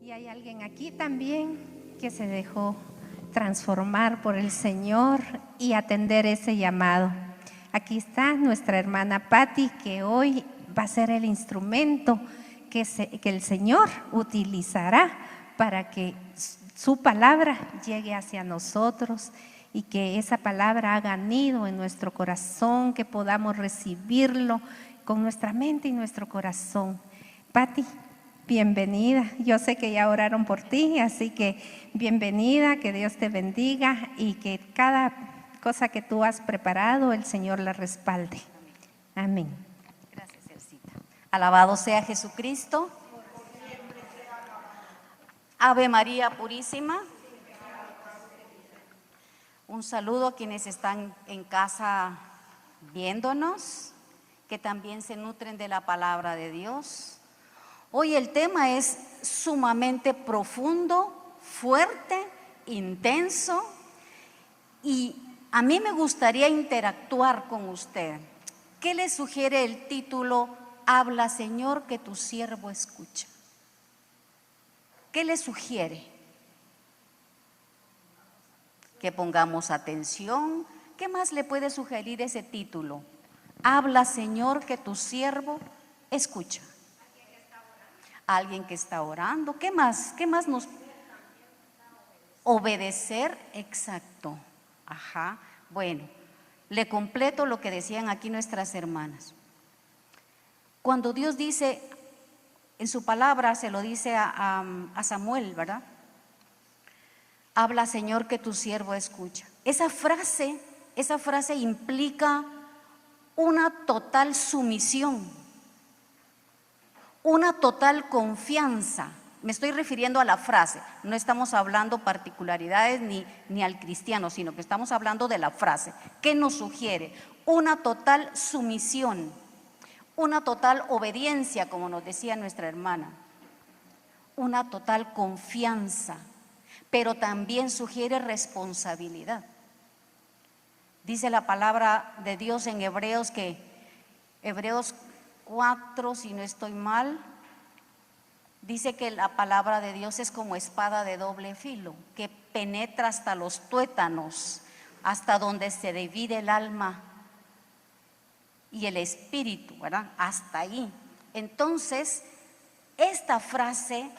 Y hay alguien aquí también que se dejó transformar por el Señor y atender ese llamado. Aquí está nuestra hermana Patti, que hoy va a ser el instrumento que el Señor utilizará para que su palabra llegue hacia nosotros y que esa palabra haga nido en nuestro corazón, que podamos recibirlo con nuestra mente y nuestro corazón. Patti, bienvenida. Yo sé que ya oraron por ti, así que bienvenida, que Dios te bendiga y que cada cosa que tú has preparado, el Señor la respalde. Amén. Gracias, Elcita. Alabado sea Jesucristo. Ave María Purísima. Un saludo a quienes están en casa viéndonos, que también se nutren de la palabra de Dios. Hoy el tema es sumamente profundo, fuerte, intenso, y a mí me gustaría interactuar con usted. ¿Qué le sugiere el título Habla, Señor, que tu siervo escucha? ¿Qué le sugiere? Que pongamos atención. ¿Qué más le puede sugerir ese título? Habla, Señor, que tu siervo escucha. Alguien que está orando. ¿Qué más? ¿Qué más nos? Obedecer, exacto. Ajá. Bueno, le completo lo que decían aquí nuestras hermanas. Cuando Dios dice, en su palabra se lo dice a Samuel, ¿verdad? Habla, Señor, que tu siervo escucha. Esa frase implica una total sumisión, una total confianza. Me estoy refiriendo a la frase, no estamos hablando particularidades ni al cristiano, sino que estamos hablando de la frase. ¿Qué nos sugiere? Una total sumisión, una total obediencia, como nos decía nuestra hermana, una total confianza, pero también sugiere responsabilidad. Dice la palabra de Dios en Hebreos, que Hebreos 4, si no estoy mal, dice que la palabra de Dios es como espada de doble filo, que penetra hasta los tuétanos, hasta donde se divide el alma y el espíritu, ¿verdad? Hasta ahí. Entonces, esta frase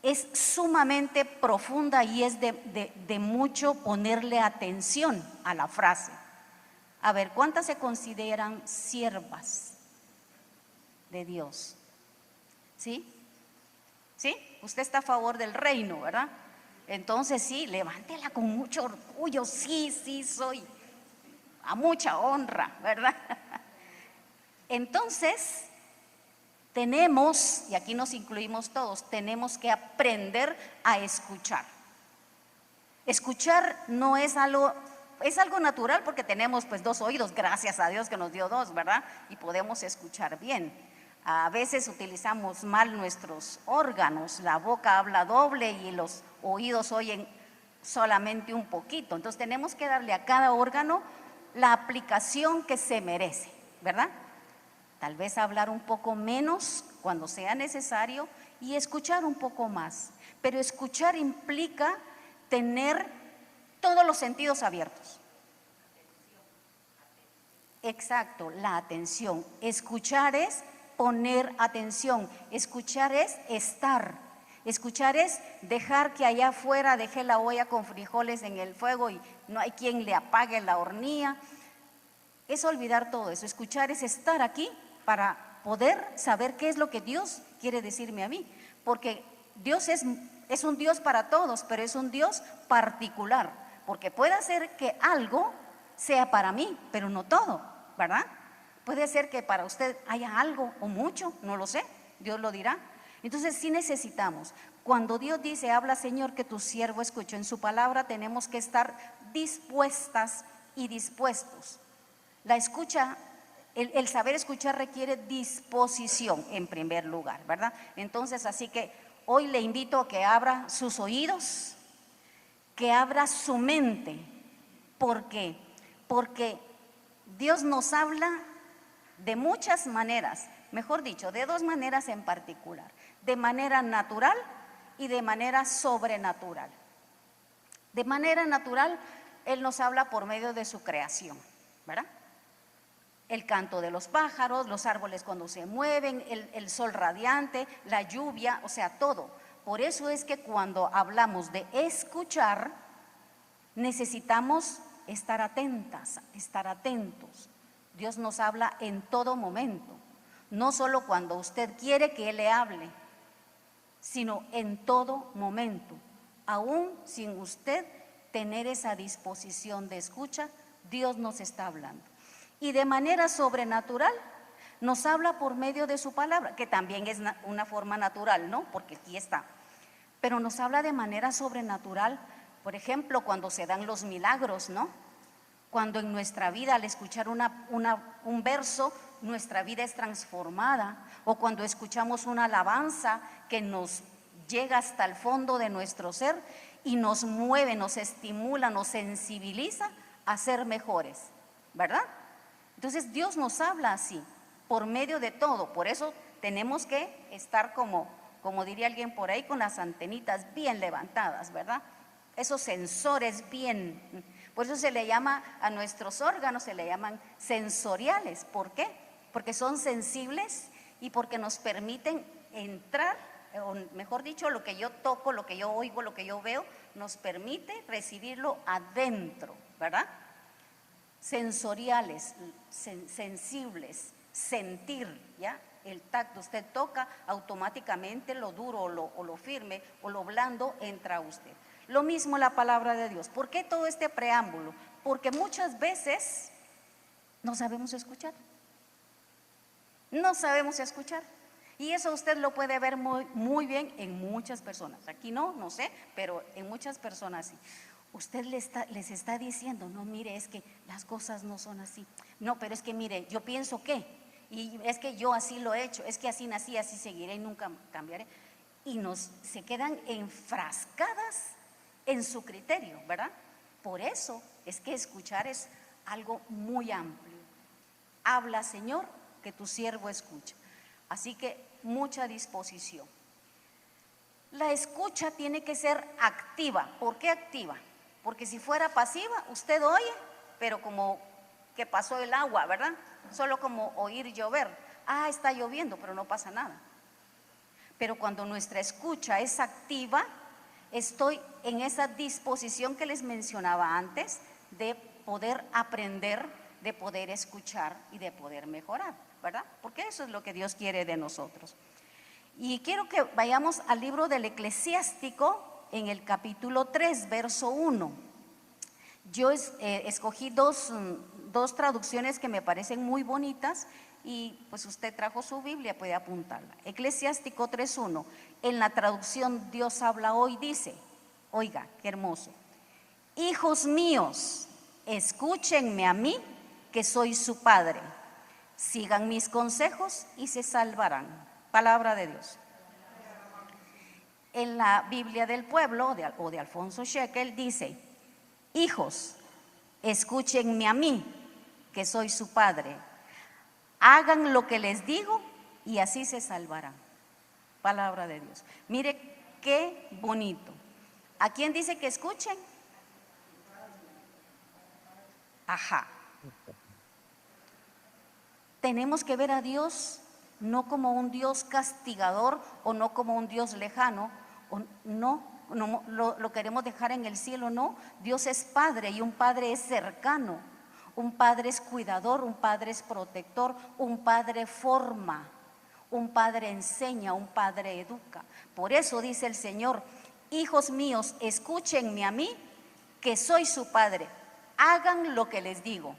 es sumamente profunda y es de mucho ponerle atención a la frase. A ver, ¿cuántas se consideran siervas de Dios? ¿Sí? ¿Sí? Usted está a favor del reino, ¿verdad? Entonces sí, levántela con mucho orgullo. Sí, soy. A mucha honra, ¿verdad? Entonces tenemos, y aquí nos incluimos todos, tenemos que aprender a escuchar. Escuchar no es algo, es algo natural porque tenemos pues 2 oídos, gracias a Dios que nos dio 2, ¿verdad? Y podemos escuchar bien. A veces utilizamos mal nuestros órganos, la boca habla doble y los oídos oyen solamente un poquito. Entonces tenemos que darle a cada órgano la aplicación que se merece, ¿verdad? Tal vez hablar un poco menos cuando sea necesario y escuchar un poco más. Pero escuchar implica tener todos los sentidos abiertos. Exacto, la atención. Escuchar es poner atención. Escuchar es estar. Escuchar es dejar que allá afuera dejé la olla con frijoles en el fuego y no hay quien le apague la hornilla. Es olvidar todo eso. Escuchar es estar aquí para poder saber qué es lo que Dios quiere decirme a mí, porque Dios es un Dios para todos, pero es un Dios particular, porque puede ser que algo sea para mí, pero no todo, ¿verdad? Puede ser que para usted haya algo o mucho, no lo sé, Dios lo dirá. Entonces sí necesitamos, cuando Dios dice, habla, Señor, que tu siervo escuchó, en su palabra tenemos que estar dispuestas y dispuestos. La escucha, el saber escuchar requiere disposición en primer lugar, ¿verdad? Entonces, así que hoy le invito a que abra sus oídos, que abra su mente. ¿Por qué? Porque Dios nos habla de muchas maneras, mejor dicho, de 2 maneras en particular. De manera natural y de manera sobrenatural. De manera natural, Él nos habla por medio de su creación, ¿verdad? El canto de los pájaros, los árboles cuando se mueven, el sol radiante, la lluvia, o sea, todo. Por eso es que cuando hablamos de escuchar, necesitamos estar atentas, estar atentos. Dios nos habla en todo momento, no solo cuando usted quiere que Él le hable, sino en todo momento. Aún sin usted tener esa disposición de escucha, Dios nos está hablando. Y de manera sobrenatural nos habla por medio de su palabra, que también es una forma natural, ¿no? Porque aquí está. Pero nos habla de manera sobrenatural, por ejemplo, cuando se dan los milagros, ¿no? Cuando en nuestra vida, al escuchar un verso, nuestra vida es transformada, o cuando escuchamos una alabanza que nos llega hasta el fondo de nuestro ser y nos mueve, nos estimula, nos sensibiliza a ser mejores, ¿verdad? Entonces Dios nos habla así, por medio de todo. Por eso tenemos que estar como diría alguien por ahí, con las antenitas bien levantadas, ¿verdad? Esos sensores bien. Por eso se le llama a nuestros órganos, se le llaman sensoriales. ¿Por qué? Porque son sensibles y porque nos permiten entrar, o mejor dicho, lo que yo toco, lo que yo oigo, lo que yo veo, nos permite recibirlo adentro, ¿verdad? Sensoriales, sensibles, sentir, ¿ya? El tacto, usted toca, automáticamente lo duro o lo firme o lo blando entra a usted. Lo mismo la palabra de Dios. ¿Por qué todo este preámbulo? Porque muchas veces no sabemos escuchar. No sabemos escuchar. Y eso usted lo puede ver muy bien en muchas personas. Aquí no sé, pero en muchas personas sí. Usted les está diciendo, no, mire, es que las cosas no son así. No, pero es que mire, yo pienso que, y es que yo así lo he hecho, es que así nací, así seguiré y nunca cambiaré. Y se quedan enfrascadas en su criterio, ¿verdad? Por eso es que escuchar es algo muy amplio. Habla, Señor, que tu siervo escucha. Así que mucha disposición. La escucha tiene que ser activa. ¿Por qué activa? Porque si fuera pasiva, usted oye, pero como que pasó el agua, ¿verdad? Solo como oír llover. Ah, está lloviendo, pero no pasa nada. Pero cuando nuestra escucha es activa, estoy en esa disposición que les mencionaba antes de poder aprender, de poder escuchar y de poder mejorar, ¿verdad? Porque eso es lo que Dios quiere de nosotros. Y quiero que vayamos al libro del Eclesiástico en el capítulo 3, verso 1. Yo escogí dos traducciones que me parecen muy bonitas y pues usted trajo su Biblia, puede apuntarla. Eclesiástico 3:1, en la traducción Dios habla hoy dice, oiga, qué hermoso: hijos míos, escúchenme a mí, que soy su padre, sigan mis consejos y se salvarán. Palabra de Dios. En la Biblia del Pueblo o de Alfonso Shekel dice, hijos, escúchenme a mí, que soy su padre, hagan lo que les digo y así se salvarán. Palabra de Dios. Mire qué bonito. ¿A quién dice que escuchen? Ajá. Tenemos que ver a Dios no como un Dios castigador o no como un Dios lejano, o no lo queremos dejar en el cielo, no. Dios es Padre y un Padre es cercano, un Padre es cuidador, un Padre es protector, un Padre forma, un Padre enseña, un Padre educa. Por eso dice el Señor, hijos míos, escúchenme a mí, que soy su Padre, hagan lo que les digo.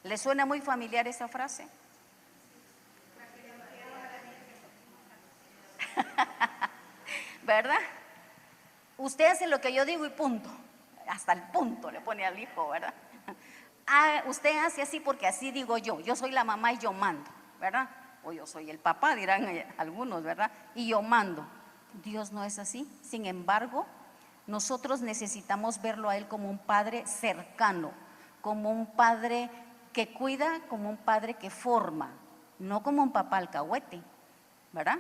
¿Les suena muy familiar esa frase? ¿Verdad? Usted hace lo que yo digo y punto. Hasta el punto le pone al hijo, ¿verdad? Ah, usted hace así porque así digo yo soy la mamá y yo mando, ¿verdad? O yo soy el papá, dirán algunos, ¿verdad? Y yo mando. Dios no es así. Sin embargo, nosotros necesitamos verlo a Él como un Padre cercano, como un Padre que cuida, como un Padre que forma, no como un papá alcahuete, ¿verdad?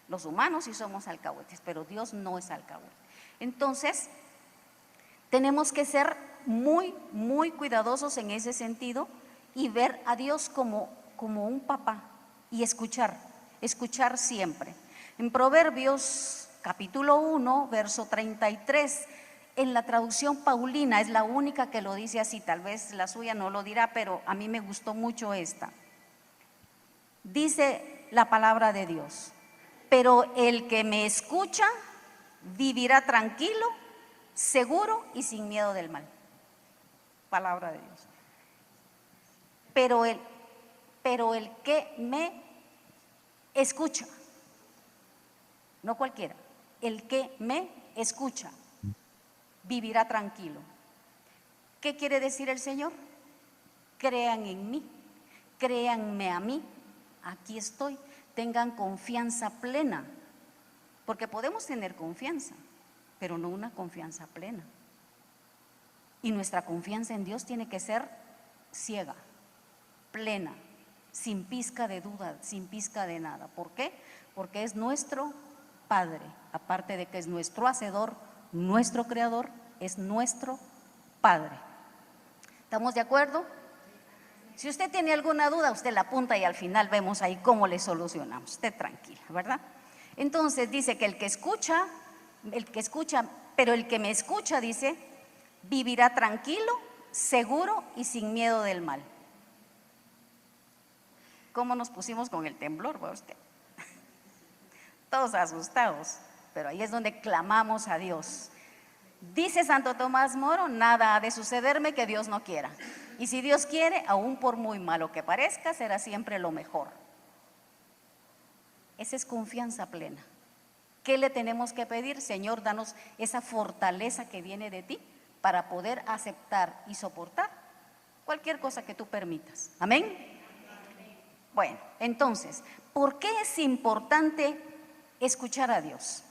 Los humanos sí somos alcahuetes, pero Dios no es alcahuete. Entonces, tenemos que ser muy, muy cuidadosos en ese sentido y ver a Dios como un papá y escuchar siempre. En Proverbios capítulo 1, verso 33, en la traducción Paulina, es la única que lo dice así, tal vez la suya no lo dirá, pero a mí me gustó mucho esta. Dice la palabra de Dios: pero el que me escucha vivirá tranquilo, seguro y sin miedo del mal. Palabra de Dios. Pero el que me escucha, no cualquiera, el que me escucha vivirá tranquilo. ¿Qué quiere decir el Señor? Crean en mí, créanme a mí, aquí estoy, tengan confianza plena, porque podemos tener confianza, pero no una confianza plena. Y nuestra confianza en Dios tiene que ser ciega, plena, sin pizca de duda, sin pizca de nada. ¿Por qué? Porque es nuestro Padre, aparte de que es nuestro Hacedor, nuestro Creador, es nuestro Padre. ¿Estamos de acuerdo? Si usted tiene alguna duda, usted la apunta y al final vemos ahí cómo le solucionamos. Esté tranquila, ¿verdad? Entonces dice que el que escucha, pero el que me escucha, dice, vivirá tranquilo, seguro y sin miedo del mal. ¿Cómo nos pusimos con el temblor, va usted? Todos asustados, pero ahí es donde clamamos a Dios. Dice Santo Tomás Moro: nada ha de sucederme que Dios no quiera. Y si Dios quiere, aún por muy malo que parezca, será siempre lo mejor. Esa es confianza plena. ¿Qué le tenemos que pedir? Señor, danos esa fortaleza que viene de ti para poder aceptar y soportar cualquier cosa que tú permitas. ¿Amén? Bueno, entonces, ¿por qué es importante escuchar a Dios?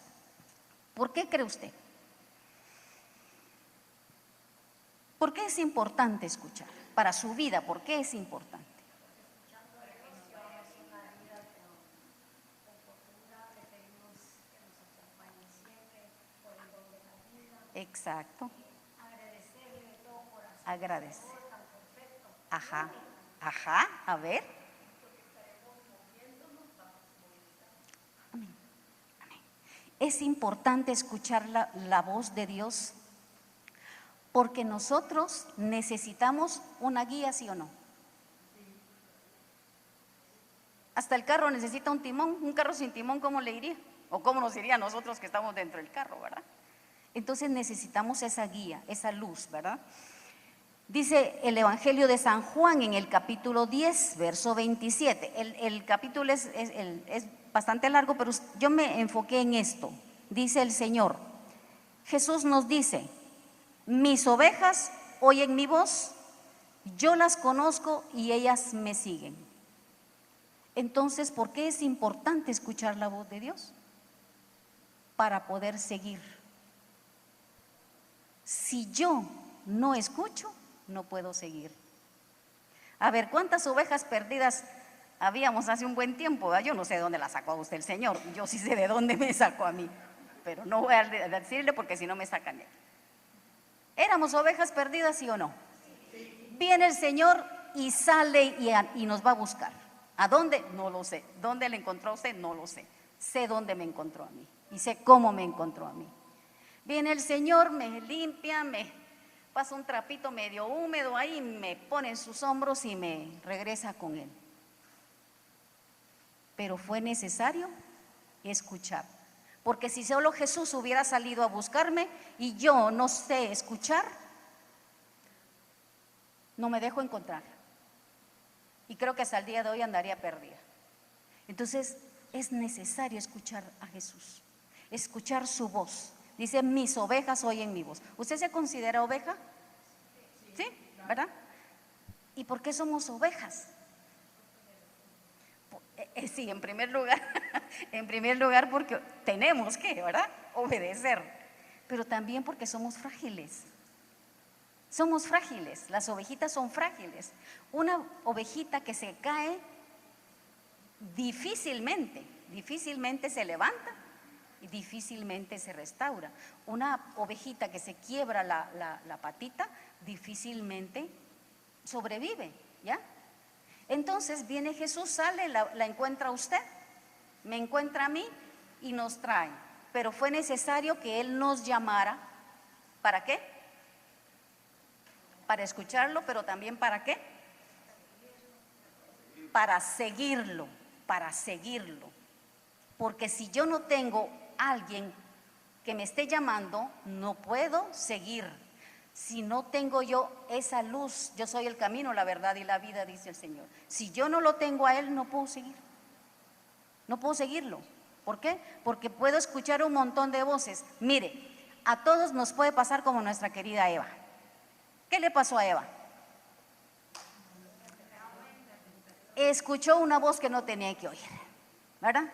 ¿Por qué cree usted? ¿Por qué es importante escuchar? Para su vida, ¿por qué es importante? Exacto. Agradecer. Ajá, ajá, a ver. Amén. Amén. Es importante escuchar la voz de Dios, porque nosotros necesitamos una guía, ¿sí o no? Hasta el carro necesita un timón. Un carro sin timón, ¿cómo le iría? O cómo nos iría a nosotros que estamos dentro del carro, ¿verdad? Entonces necesitamos esa guía, esa luz, ¿verdad? Dice el Evangelio de San Juan en el capítulo 10, verso 27. El capítulo es bastante largo, pero yo me enfoqué en esto. Dice el Señor, Jesús nos dice: mis ovejas oyen mi voz, yo las conozco y ellas me siguen. Entonces, ¿por qué es importante escuchar la voz de Dios? Para poder seguir. Si yo no escucho, no puedo seguir. A ver, ¿cuántas ovejas perdidas habíamos hace un buen tiempo? Yo no sé de dónde la sacó a usted el Señor, yo sí sé de dónde me sacó a mí, pero no voy a decirle porque si no me sacan de aquí. ¿Éramos ovejas perdidas, sí o no? Viene el Señor y sale y nos va a buscar. ¿A dónde? No lo sé. ¿Dónde le encontró a usted? No lo sé. Sé dónde me encontró a mí y sé cómo me encontró a mí. Viene el Señor, me limpia, me pasa un trapito medio húmedo ahí, me pone en sus hombros y me regresa con Él. Pero fue necesario escuchar, porque si solo Jesús hubiera salido a buscarme y yo no sé escuchar, no me dejo encontrar. Y creo que hasta el día de hoy andaría perdida. Entonces es necesario escuchar a Jesús, escuchar su voz. Dice: mis ovejas oyen mi voz. ¿Usted se considera oveja? ¿Sí? ¿Verdad? ¿Y por qué somos ovejas? Sí, en primer lugar porque tenemos que, ¿verdad?, obedecer, pero también porque somos frágiles. Somos frágiles, las ovejitas son frágiles. Una ovejita que se cae difícilmente difícilmente se levanta y difícilmente se restaura. Una ovejita que se quiebra la patita difícilmente sobrevive, ¿ya? Entonces viene Jesús, sale, la encuentra a usted, me encuentra a mí y nos trae. Pero fue necesario que Él nos llamara. ¿Para qué? Para escucharlo, pero también ¿para qué? Para seguirlo, para seguirlo. Porque si yo no tengo alguien que me esté llamando, no puedo seguir. Si no tengo yo esa luz, yo soy el camino, la verdad y la vida, dice el Señor. Si yo no lo tengo a Él, no puedo seguir. No puedo seguirlo. ¿Por qué? Porque puedo escuchar un montón de voces. Mire, a todos nos puede pasar como nuestra querida Eva. ¿Qué le pasó a Eva? Escuchó una voz que no tenía que oír, ¿verdad?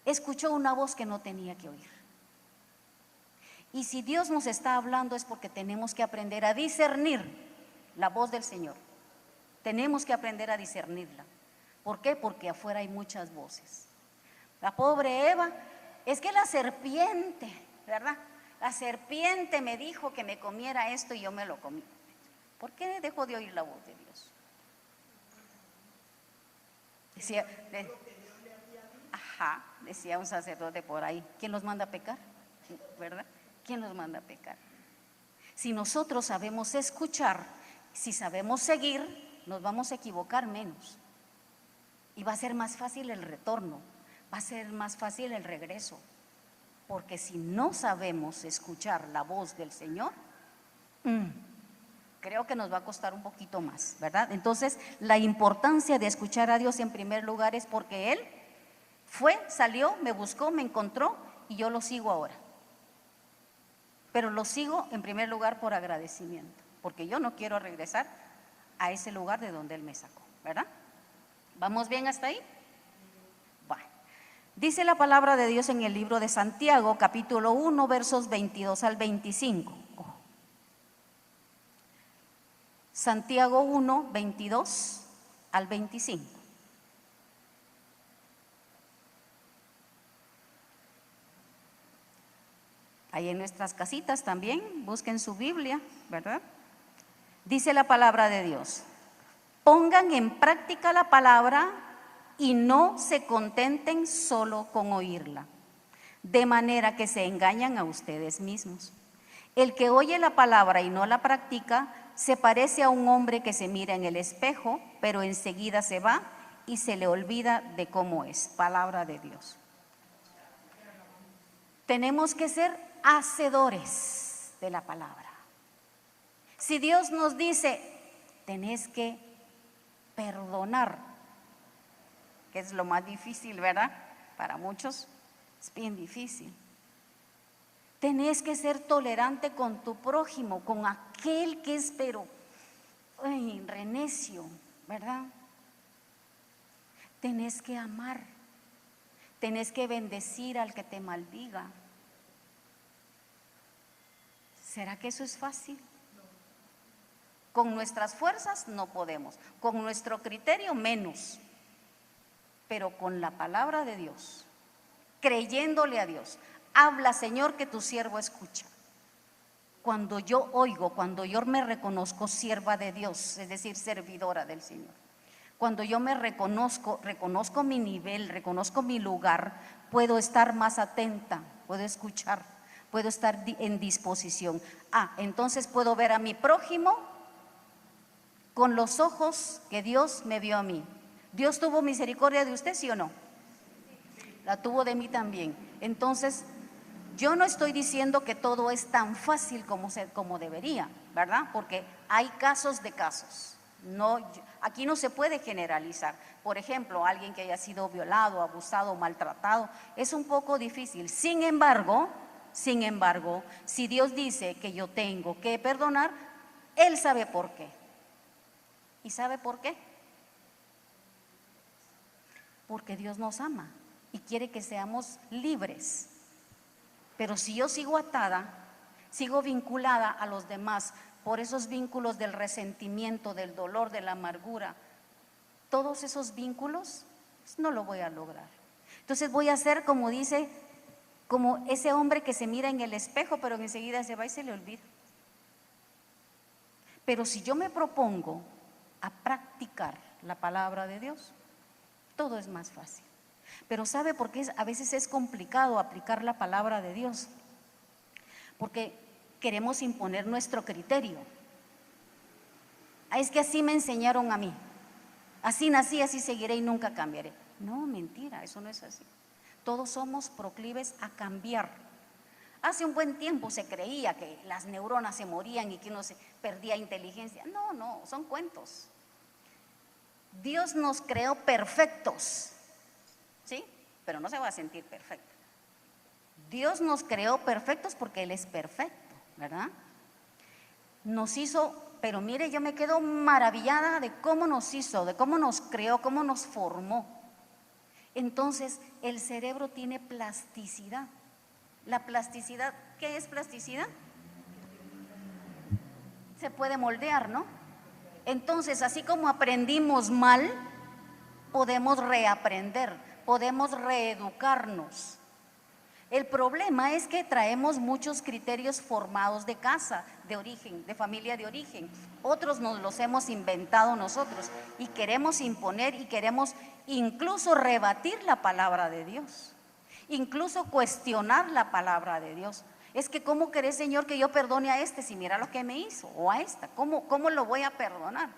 Escuchó una voz que no tenía que oír. Y si Dios nos está hablando es porque tenemos que aprender a discernir la voz del Señor. Tenemos que aprender a discernirla. ¿Por qué? Porque afuera hay muchas voces. La pobre Eva, es que la serpiente, ¿verdad? La serpiente me dijo que me comiera esto y yo me lo comí. ¿Por qué dejó de oír la voz de Dios? Decía un sacerdote por ahí, ¿quién los manda a pecar? ¿Verdad? ¿Quién los manda a pecar? Si nosotros sabemos escuchar, si sabemos seguir, nos vamos a equivocar menos. Y va a ser más fácil el retorno, va a ser más fácil el regreso. Porque si no sabemos escuchar la voz del Señor, creo que nos va a costar un poquito más, ¿verdad? Entonces, la importancia de escuchar a Dios en primer lugar es porque Él fue, salió, me buscó, me encontró y yo lo sigo ahora. Pero lo sigo en primer lugar por agradecimiento, porque yo no quiero regresar a ese lugar de donde Él me sacó, ¿verdad? ¿Vamos bien hasta ahí? Bueno, dice la palabra de Dios en el libro de Santiago, capítulo 1, versos 22 al 25. Santiago 1, 22 al 25. Ahí en nuestras casitas también, busquen su Biblia, ¿verdad? Dice la palabra de Dios: pongan en práctica la palabra y no se contenten solo con oírla, de manera que se engañan a ustedes mismos. El que oye la palabra y no la practica se parece a un hombre que se mira en el espejo, pero enseguida se va y se le olvida de cómo es. Palabra de Dios. Tenemos que ser hacedores de la palabra. Si Dios nos dice, tenés que perdonar, que es lo más difícil, ¿verdad? Para muchos es bien difícil. Tenés que ser tolerante con tu prójimo, con aquel que es pero renecio, ¿verdad? Tenés que amar, tenés que bendecir al que te maldiga. ¿Será que eso es fácil? Con nuestras fuerzas no podemos, con nuestro criterio menos, pero con la palabra de Dios, creyéndole a Dios. Habla, Señor, que tu siervo escucha. Cuando yo oigo, cuando yo me reconozco sierva de Dios, es decir, servidora del Señor, cuando yo me reconozco mi nivel, reconozco mi lugar, puedo estar más atenta, puedo escuchar, puedo estar en disposición. Entonces puedo ver a mi prójimo con los ojos que Dios me vio a mí. ¿Dios tuvo misericordia de usted, sí o no? La tuvo de mí también. Entonces, yo no estoy diciendo que todo es tan fácil como debería, ¿verdad? Porque hay casos de casos. Aquí no se puede generalizar. Por ejemplo, alguien que haya sido violado, abusado, maltratado, es un poco difícil. Sin embargo, si Dios dice que yo tengo que perdonar, Él sabe por qué. ¿Y sabe por qué? Porque Dios nos ama y quiere que seamos libres. Pero si yo sigo atada, sigo vinculada a los demás por esos vínculos del resentimiento, del dolor, de la amargura, todos esos vínculos no lo voy a lograr. Entonces voy a ser como dice, como ese hombre que se mira en el espejo, pero enseguida se va y se le olvida. Pero si yo me propongo a practicar la palabra de Dios, todo es más fácil. Pero ¿sabe por qué a veces es complicado aplicar la palabra de Dios? Porque queremos imponer nuestro criterio. Es que así me enseñaron a mí. Así nací, así seguiré y nunca cambiaré. No, mentira, eso no es así. Todos somos proclives a cambiar. Hace un buen tiempo se creía que las neuronas se morían y que uno se perdía inteligencia. No, no, son cuentos. Dios nos creó perfectos, ¿sí? Pero no se va a sentir perfecto. Dios nos creó perfectos porque Él es perfecto, ¿verdad? Nos hizo, pero mire, yo me quedo maravillada de cómo nos hizo, de cómo nos creó, cómo nos formó. Entonces, el cerebro tiene plasticidad. La plasticidad, ¿qué es plasticidad? Se puede moldear, ¿no? Entonces, así como aprendimos mal, podemos reaprender, podemos reeducarnos. El problema es que traemos muchos criterios formados de casa, de origen, de familia de origen. Otros nos los hemos inventado nosotros y queremos imponer y queremos incluso rebatir la palabra de Dios, incluso cuestionar la palabra de Dios. Es que ¿cómo querés, Señor, que yo perdone a este si mira lo que me hizo? O a esta, ¿cómo lo voy a perdonar?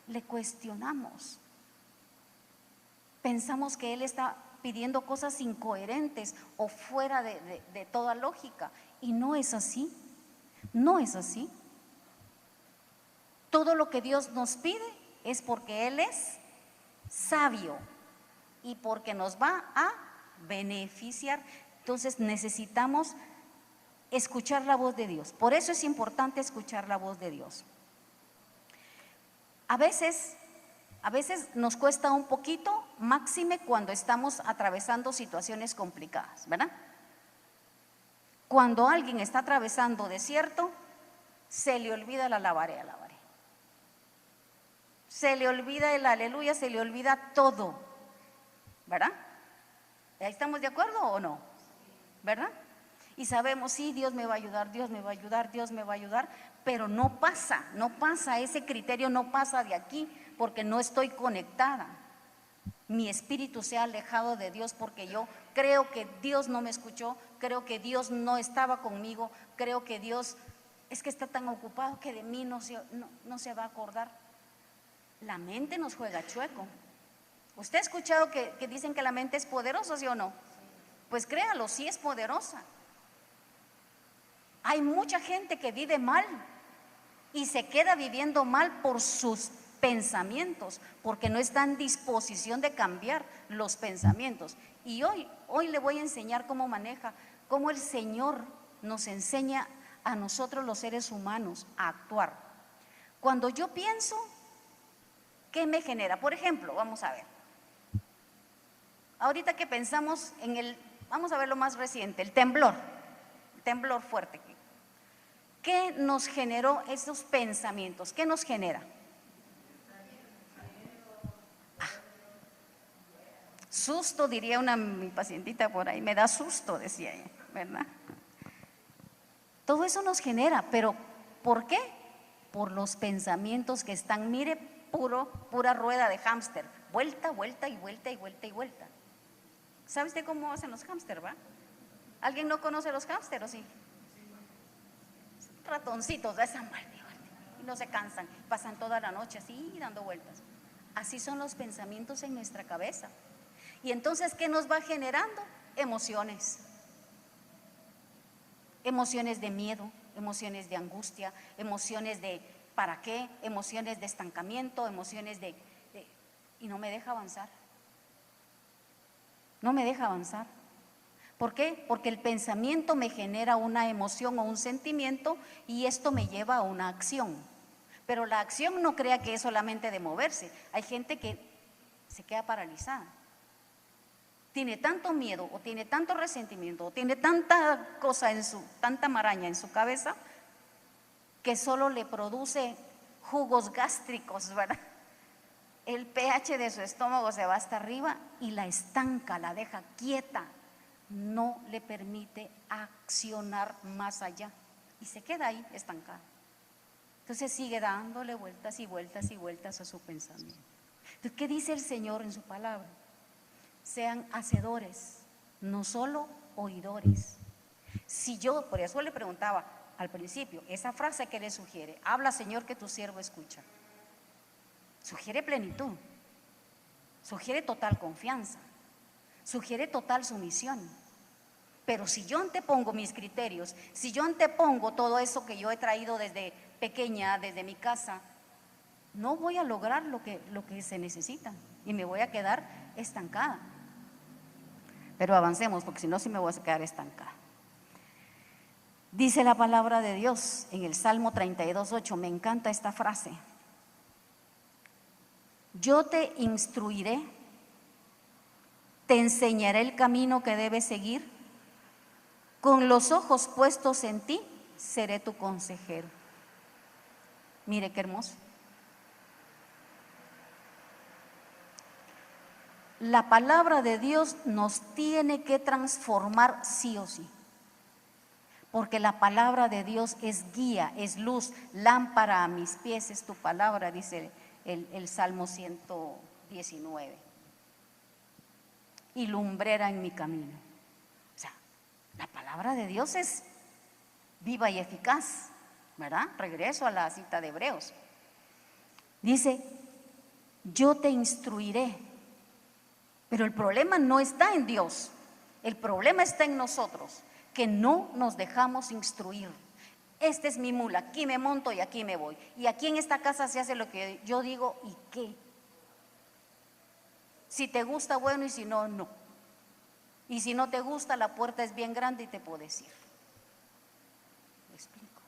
Le cuestionamos. Pensamos que Él está pidiendo cosas incoherentes o fuera de toda lógica. Y no es así, no es así. Todo lo que Dios nos pide es porque Él es sabio y porque nos va a beneficiar. Entonces necesitamos escuchar la voz de Dios. Por eso es importante escuchar la voz de Dios. A veces nos cuesta un poquito, máxime cuando estamos atravesando situaciones complicadas, ¿verdad? Cuando alguien está atravesando desierto, se le olvida el alabaré, alabaré. Se le olvida el aleluya, se le olvida todo, ¿verdad? ¿Ahí estamos de acuerdo o no? ¿Verdad? Y sabemos, sí, Dios me va a ayudar, Dios me va a ayudar, Dios me va a ayudar, pero no pasa, ese criterio no pasa de aquí porque no estoy conectada. Mi espíritu se ha alejado de Dios porque yo creo que Dios no me escuchó, creo que Dios no estaba conmigo, creo que Dios es que está tan ocupado que de mí no se va a acordar. La mente nos juega chueco. ¿Usted ha escuchado que dicen que la mente es poderosa, sí o no? Pues créalo, sí es poderosa. Hay mucha gente que vive mal y se queda viviendo mal por sus pensamientos, porque no está en disposición de cambiar los pensamientos. Y hoy le voy a enseñar cómo maneja, cómo el Señor nos enseña a nosotros los seres humanos a actuar. Cuando yo pienso, ¿qué me genera? Por ejemplo, vamos a ver. Ahorita que pensamos vamos a ver lo más reciente, el temblor fuerte. ¿Qué nos generó esos pensamientos? ¿Qué nos genera? Susto, diría mi pacientita por ahí, me da susto, decía ella, ¿verdad? Todo eso nos genera, pero ¿por qué? Por los pensamientos que están, mire, pura rueda de hámster, vuelta, vuelta y vuelta y vuelta y vuelta. ¿Sabe usted cómo hacen los hámster, va? ¿Alguien no conoce los hámster o sí? Ratoncitos de esa manera y no se cansan, pasan toda la noche así dando vueltas. Así son los pensamientos en nuestra cabeza. Y entonces, ¿qué nos va generando? Emociones de miedo, emociones de angustia, emociones de ¿para qué? Emociones de estancamiento, emociones y no me deja avanzar. No me deja avanzar. ¿Por qué? Porque el pensamiento me genera una emoción o un sentimiento y esto me lleva a una acción. Pero la acción no crea que es solamente de moverse. Hay gente que se queda paralizada. Tiene tanto miedo o tiene tanto resentimiento o tiene tanta cosa tanta maraña en su cabeza que solo le produce jugos gástricos, ¿verdad? el pH de su estómago se va hasta arriba y la estanca, la deja quieta, no le permite accionar más allá y se queda ahí estancada. Entonces sigue dándole vueltas y vueltas y vueltas a su pensamiento. Entonces, ¿qué dice el Señor en su palabra? Sean hacedores, no solo oidores. Si yo, por eso le preguntaba al principio, esa frase que le sugiere, habla Señor que tu siervo escucha, sugiere plenitud, sugiere total confianza, sugiere total sumisión. Pero si yo antepongo mis criterios, si yo antepongo todo eso que yo he traído desde pequeña, desde mi casa, no voy a lograr lo que se necesita y me voy a quedar estancada. Pero avancemos, porque si no, sí me voy a quedar estancada. Dice la palabra de Dios en el Salmo 32:8, me encanta esta frase: yo te instruiré, te enseñaré el camino que debes seguir, con los ojos puestos en ti, seré tu consejero. Mire qué hermoso. La palabra de Dios nos tiene que transformar sí o sí, porque la palabra de Dios es guía, es luz, lámpara a mis pies es tu palabra, dice el Salmo 119, y lumbrera en mi camino. O sea, la palabra de Dios es viva y eficaz, ¿verdad? Regreso a la cita de Hebreos. Dice, yo te instruiré. Pero el problema no está en Dios, el problema está en nosotros, que no nos dejamos instruir. Esta es mi mula, aquí me monto y aquí me voy. Y aquí en esta casa se hace lo que yo digo, ¿y qué? Si te gusta, bueno, y si no, no. Y si no te gusta, la puerta es bien grande y te puedes ir. ¿Me explico?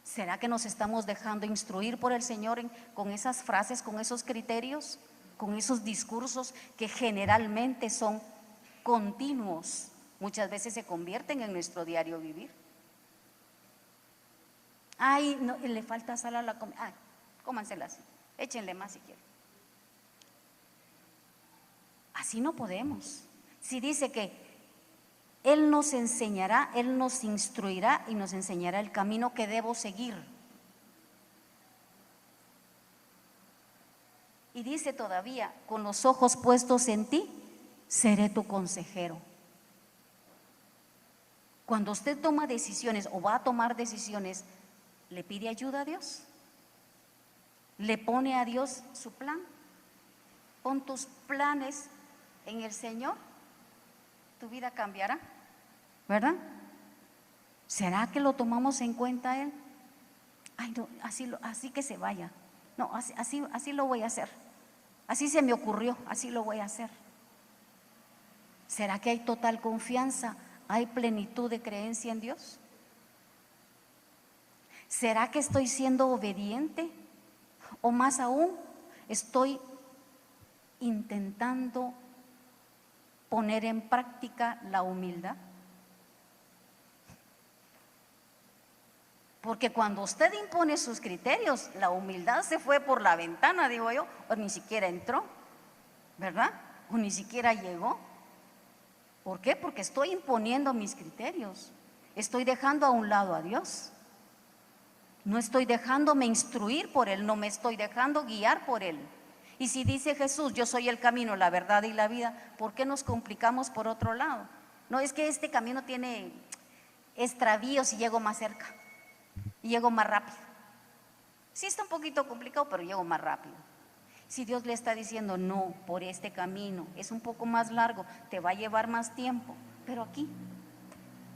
¿Será que nos estamos dejando instruir por el Señor con esas frases, con esos criterios, con esos discursos que generalmente son continuos? Muchas veces se convierten en nuestro diario vivir. Ay, no, le falta sal a la comida. Ay, cómansela así, échenle más si quieren. Así no podemos. Si dice que Él nos enseñará, Él nos instruirá y nos enseñará el camino que debo seguir. Y dice todavía, con los ojos puestos en ti, seré tu consejero. Cuando usted toma decisiones o va a tomar decisiones, ¿le pide ayuda a Dios? ¿Le pone a Dios su plan? Pon tus planes en el Señor, tu vida cambiará, ¿verdad? ¿Será que lo tomamos en cuenta Él? Ay, no, así que se vaya. No, así lo voy a hacer. Así se me ocurrió, así lo voy a hacer. ¿Será que hay total confianza? ¿Hay plenitud de creencia en Dios? ¿Será que estoy siendo obediente? O más aún, estoy intentando poner en práctica la humildad. Porque cuando usted impone sus criterios, la humildad se fue por la ventana, digo yo, o ni siquiera entró, ¿verdad? O ni siquiera llegó. ¿Por qué? Porque estoy imponiendo mis criterios, estoy dejando a un lado a Dios, no estoy dejándome instruir por Él, no me estoy dejando guiar por Él. Y si dice Jesús, yo soy el camino, la verdad y la vida, ¿por qué nos complicamos por otro lado? No, es que este camino tiene extravíos y llego más cerca, y llego más rápido. Sí está un poquito complicado, pero llego más rápido. Si Dios le está diciendo, no, por este camino, es un poco más largo, te va a llevar más tiempo, pero aquí,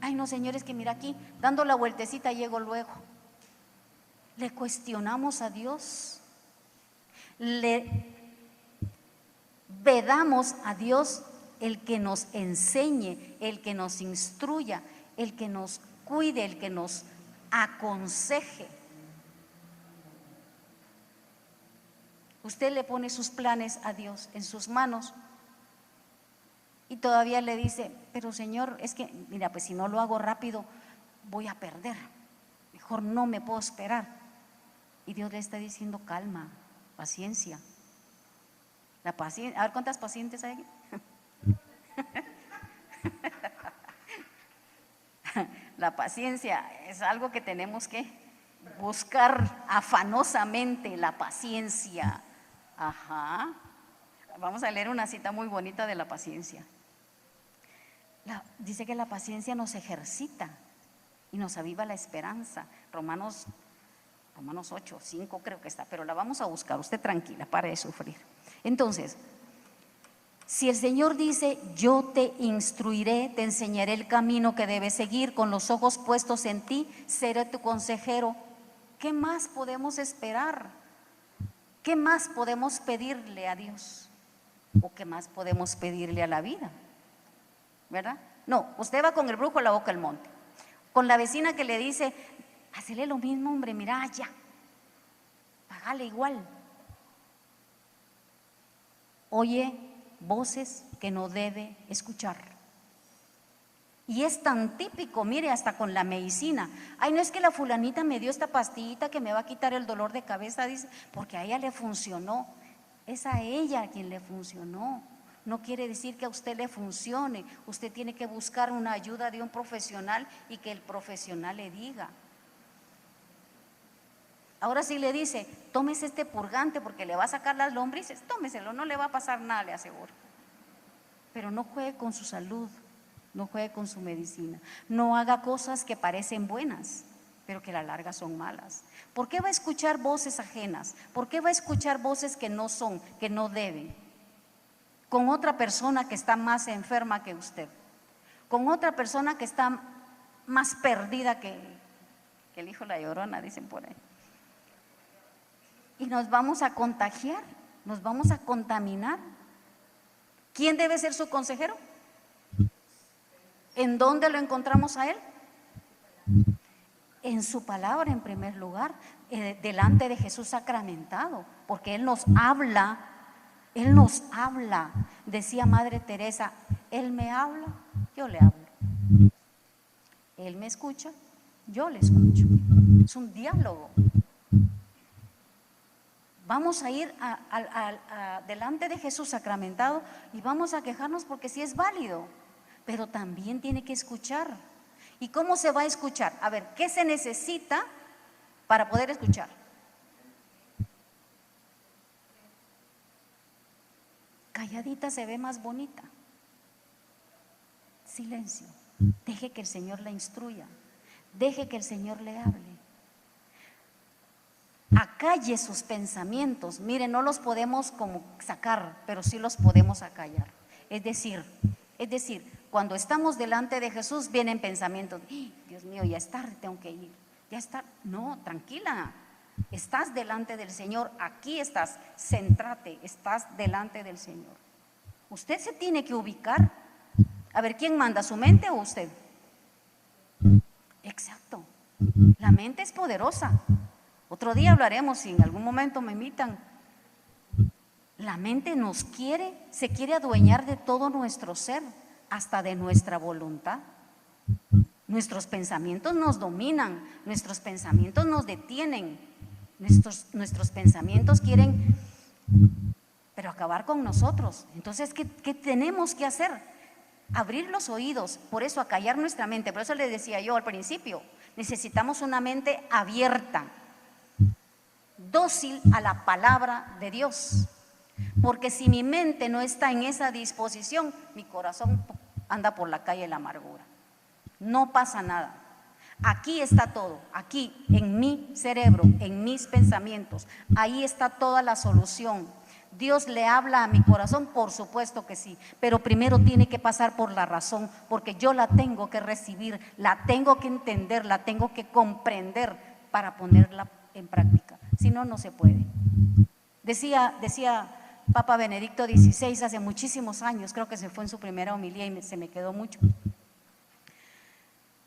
ay no señores, que mira aquí, dando la vueltecita llego luego. Le cuestionamos a Dios, le vedamos a Dios el que nos enseñe, el que nos instruya, el que nos cuide, el que nos aconseje. Usted le pone sus planes a Dios en sus manos y todavía le dice, pero Señor, es que, mira, pues si no lo hago rápido voy a perder, mejor no me puedo esperar. Y Dios le está diciendo, calma, Paciencia. La paciencia. A ver, ¿cuántas pacientes hay aquí? La paciencia es algo que tenemos que buscar afanosamente, la paciencia. Ajá. Vamos a leer una cita muy bonita de la paciencia. Dice que la paciencia nos ejercita y nos aviva la esperanza. Romanos 8, 5 creo que está, pero la vamos a buscar. Usted tranquila, pare de sufrir. Entonces, si el Señor dice, yo te instruiré, te enseñaré el camino que debes seguir, con los ojos puestos en ti, seré tu consejero, ¿qué más podemos esperar? ¿Qué más podemos pedirle a Dios? ¿O qué más podemos pedirle a la vida? ¿Verdad? No, usted va con el brujo a la boca del monte, con la vecina que le dice, hacele lo mismo, hombre, mira ya, pagale igual. Oye voces que no debe escuchar. Y es tan típico, mire, hasta con la medicina. Ay, no es que la fulanita me dio esta pastillita que me va a quitar el dolor de cabeza, dice, porque a ella le funcionó. Es a ella a quien le funcionó. No quiere decir que a usted le funcione. Usted tiene que buscar una ayuda de un profesional y que el profesional le diga. Ahora sí le dice, tómese este purgante porque le va a sacar las lombrices, tómeselo, no le va a pasar nada, le aseguro. Pero no juegue con su salud, no juegue con su medicina, no haga cosas que parecen buenas, pero que a la larga son malas. ¿Por qué va a escuchar voces ajenas? ¿Por qué va a escuchar voces que no son, que no deben? Con otra persona que está más enferma que usted, con otra persona que está más perdida que el hijo de la llorona, dicen por ahí. Y nos vamos a contagiar, nos vamos a contaminar. ¿Quién debe ser su consejero? ¿En dónde lo encontramos a él? En su palabra, en primer lugar, delante de Jesús sacramentado, porque Él nos habla, Él nos habla. Decía Madre Teresa, Él me habla, yo le hablo. Él me escucha, yo le escucho. Es un diálogo. Vamos a ir delante de Jesús sacramentado y vamos a quejarnos porque sí es válido, pero también tiene que escuchar. ¿Y cómo se va a escuchar? A ver, ¿qué se necesita para poder escuchar? Calladita se ve más bonita. Silencio. Deje que el Señor la instruya. Deje que el Señor le hable. Acalle sus pensamientos. Mire, no los podemos como sacar, pero sí los podemos acallar. Es decir, cuando estamos delante de Jesús vienen pensamientos, Dios mío, ya es tarde, tengo que ir, ya está. No, tranquila, estás delante del Señor, aquí estás, céntrate, estás delante del Señor. Usted se tiene que ubicar. A ver, ¿quién manda, su mente o usted? Exacto, la mente es poderosa. Otro día hablaremos, si en algún momento me invitan. La mente se quiere adueñar de todo nuestro ser, hasta de nuestra voluntad. Nuestros pensamientos nos dominan, nuestros pensamientos nos detienen, nuestros pensamientos quieren, pero acabar con nosotros. Entonces, ¿qué tenemos que hacer? Abrir los oídos, por eso acallar nuestra mente. Por eso les decía yo al principio, necesitamos una mente abierta, dócil a la palabra de Dios, porque si mi mente no está en esa disposición, mi corazón anda por la calle de la amargura. No pasa nada. Aquí está todo, aquí en mi cerebro, en mis pensamientos, ahí está toda la solución. ¿Dios le habla a mi corazón? Por supuesto que sí, pero primero tiene que pasar por la razón, porque yo la tengo que recibir, la tengo que entender, la tengo que comprender para ponerla en práctica. Si no, no se puede. Decía Papa Benedicto XVI hace muchísimos años, creo que se fue en su primera homilía y se me quedó mucho.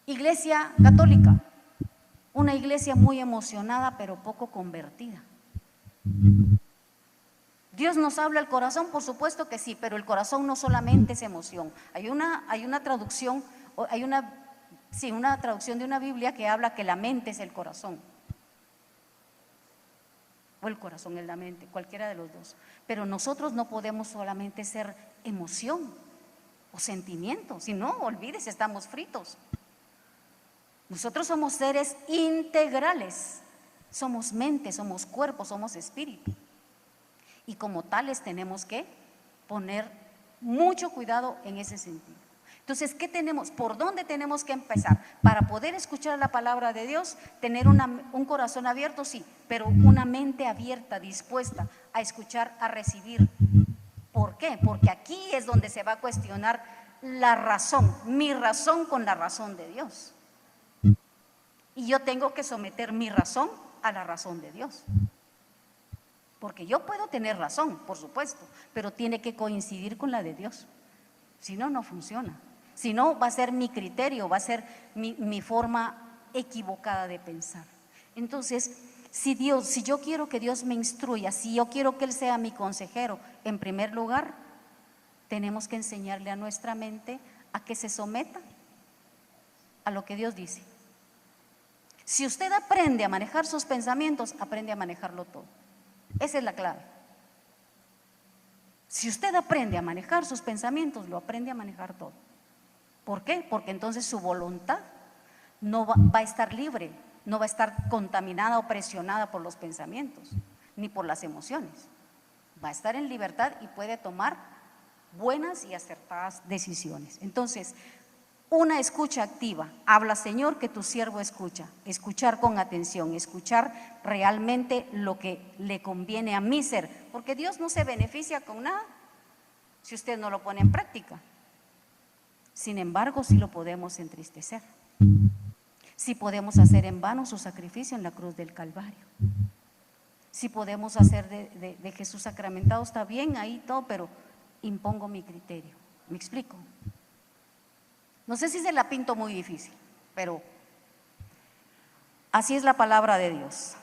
Iglesia católica, una iglesia muy emocionada pero poco convertida. ¿Dios nos habla al corazón? Por supuesto que sí, pero el corazón no solamente es emoción. Hay una traducción, una traducción de una Biblia que habla que la mente es el corazón. o el corazón en la mente, cualquiera de los dos. Pero nosotros no podemos solamente ser emoción o sentimiento, si no, olvídese, estamos fritos. Nosotros somos seres integrales, somos mente, somos cuerpo, somos espíritu. Y como tales tenemos que poner mucho cuidado en ese sentido. Entonces, ¿qué tenemos? ¿Por dónde tenemos que empezar? Para poder escuchar la palabra de Dios, tener un corazón abierto, sí, pero una mente abierta, dispuesta a escuchar, a recibir. ¿Por qué? Porque aquí es donde se va a cuestionar la razón, mi razón con la razón de Dios. Y yo tengo que someter mi razón a la razón de Dios. Porque yo puedo tener razón, por supuesto, pero tiene que coincidir con la de Dios. Si no, no funciona. Si no, va a ser mi criterio, va a ser mi forma equivocada de pensar. Entonces, si yo quiero que Dios me instruya, si yo quiero que Él sea mi consejero, en primer lugar, tenemos que enseñarle a nuestra mente a que se someta a lo que Dios dice. Si usted aprende a manejar sus pensamientos, aprende a manejarlo todo. Esa es la clave. Si usted aprende a manejar sus pensamientos, lo aprende a manejar todo. ¿Por qué? Porque entonces su voluntad no va a estar libre, no va a estar contaminada o presionada por los pensamientos, ni por las emociones. Va a estar en libertad y puede tomar buenas y acertadas decisiones. Entonces, una escucha activa. Habla, Señor, que tu siervo escucha. Escuchar con atención, escuchar realmente lo que le conviene a mi ser. Porque Dios no se beneficia con nada si usted no lo pone en práctica. Sin embargo, sí lo podemos entristecer. Sí podemos hacer en vano su sacrificio en la cruz del Calvario. Sí podemos hacer de Jesús sacramentado, está bien ahí todo, pero impongo mi criterio. ¿Me explico? No sé si se la pinto muy difícil, pero así es la palabra de Dios.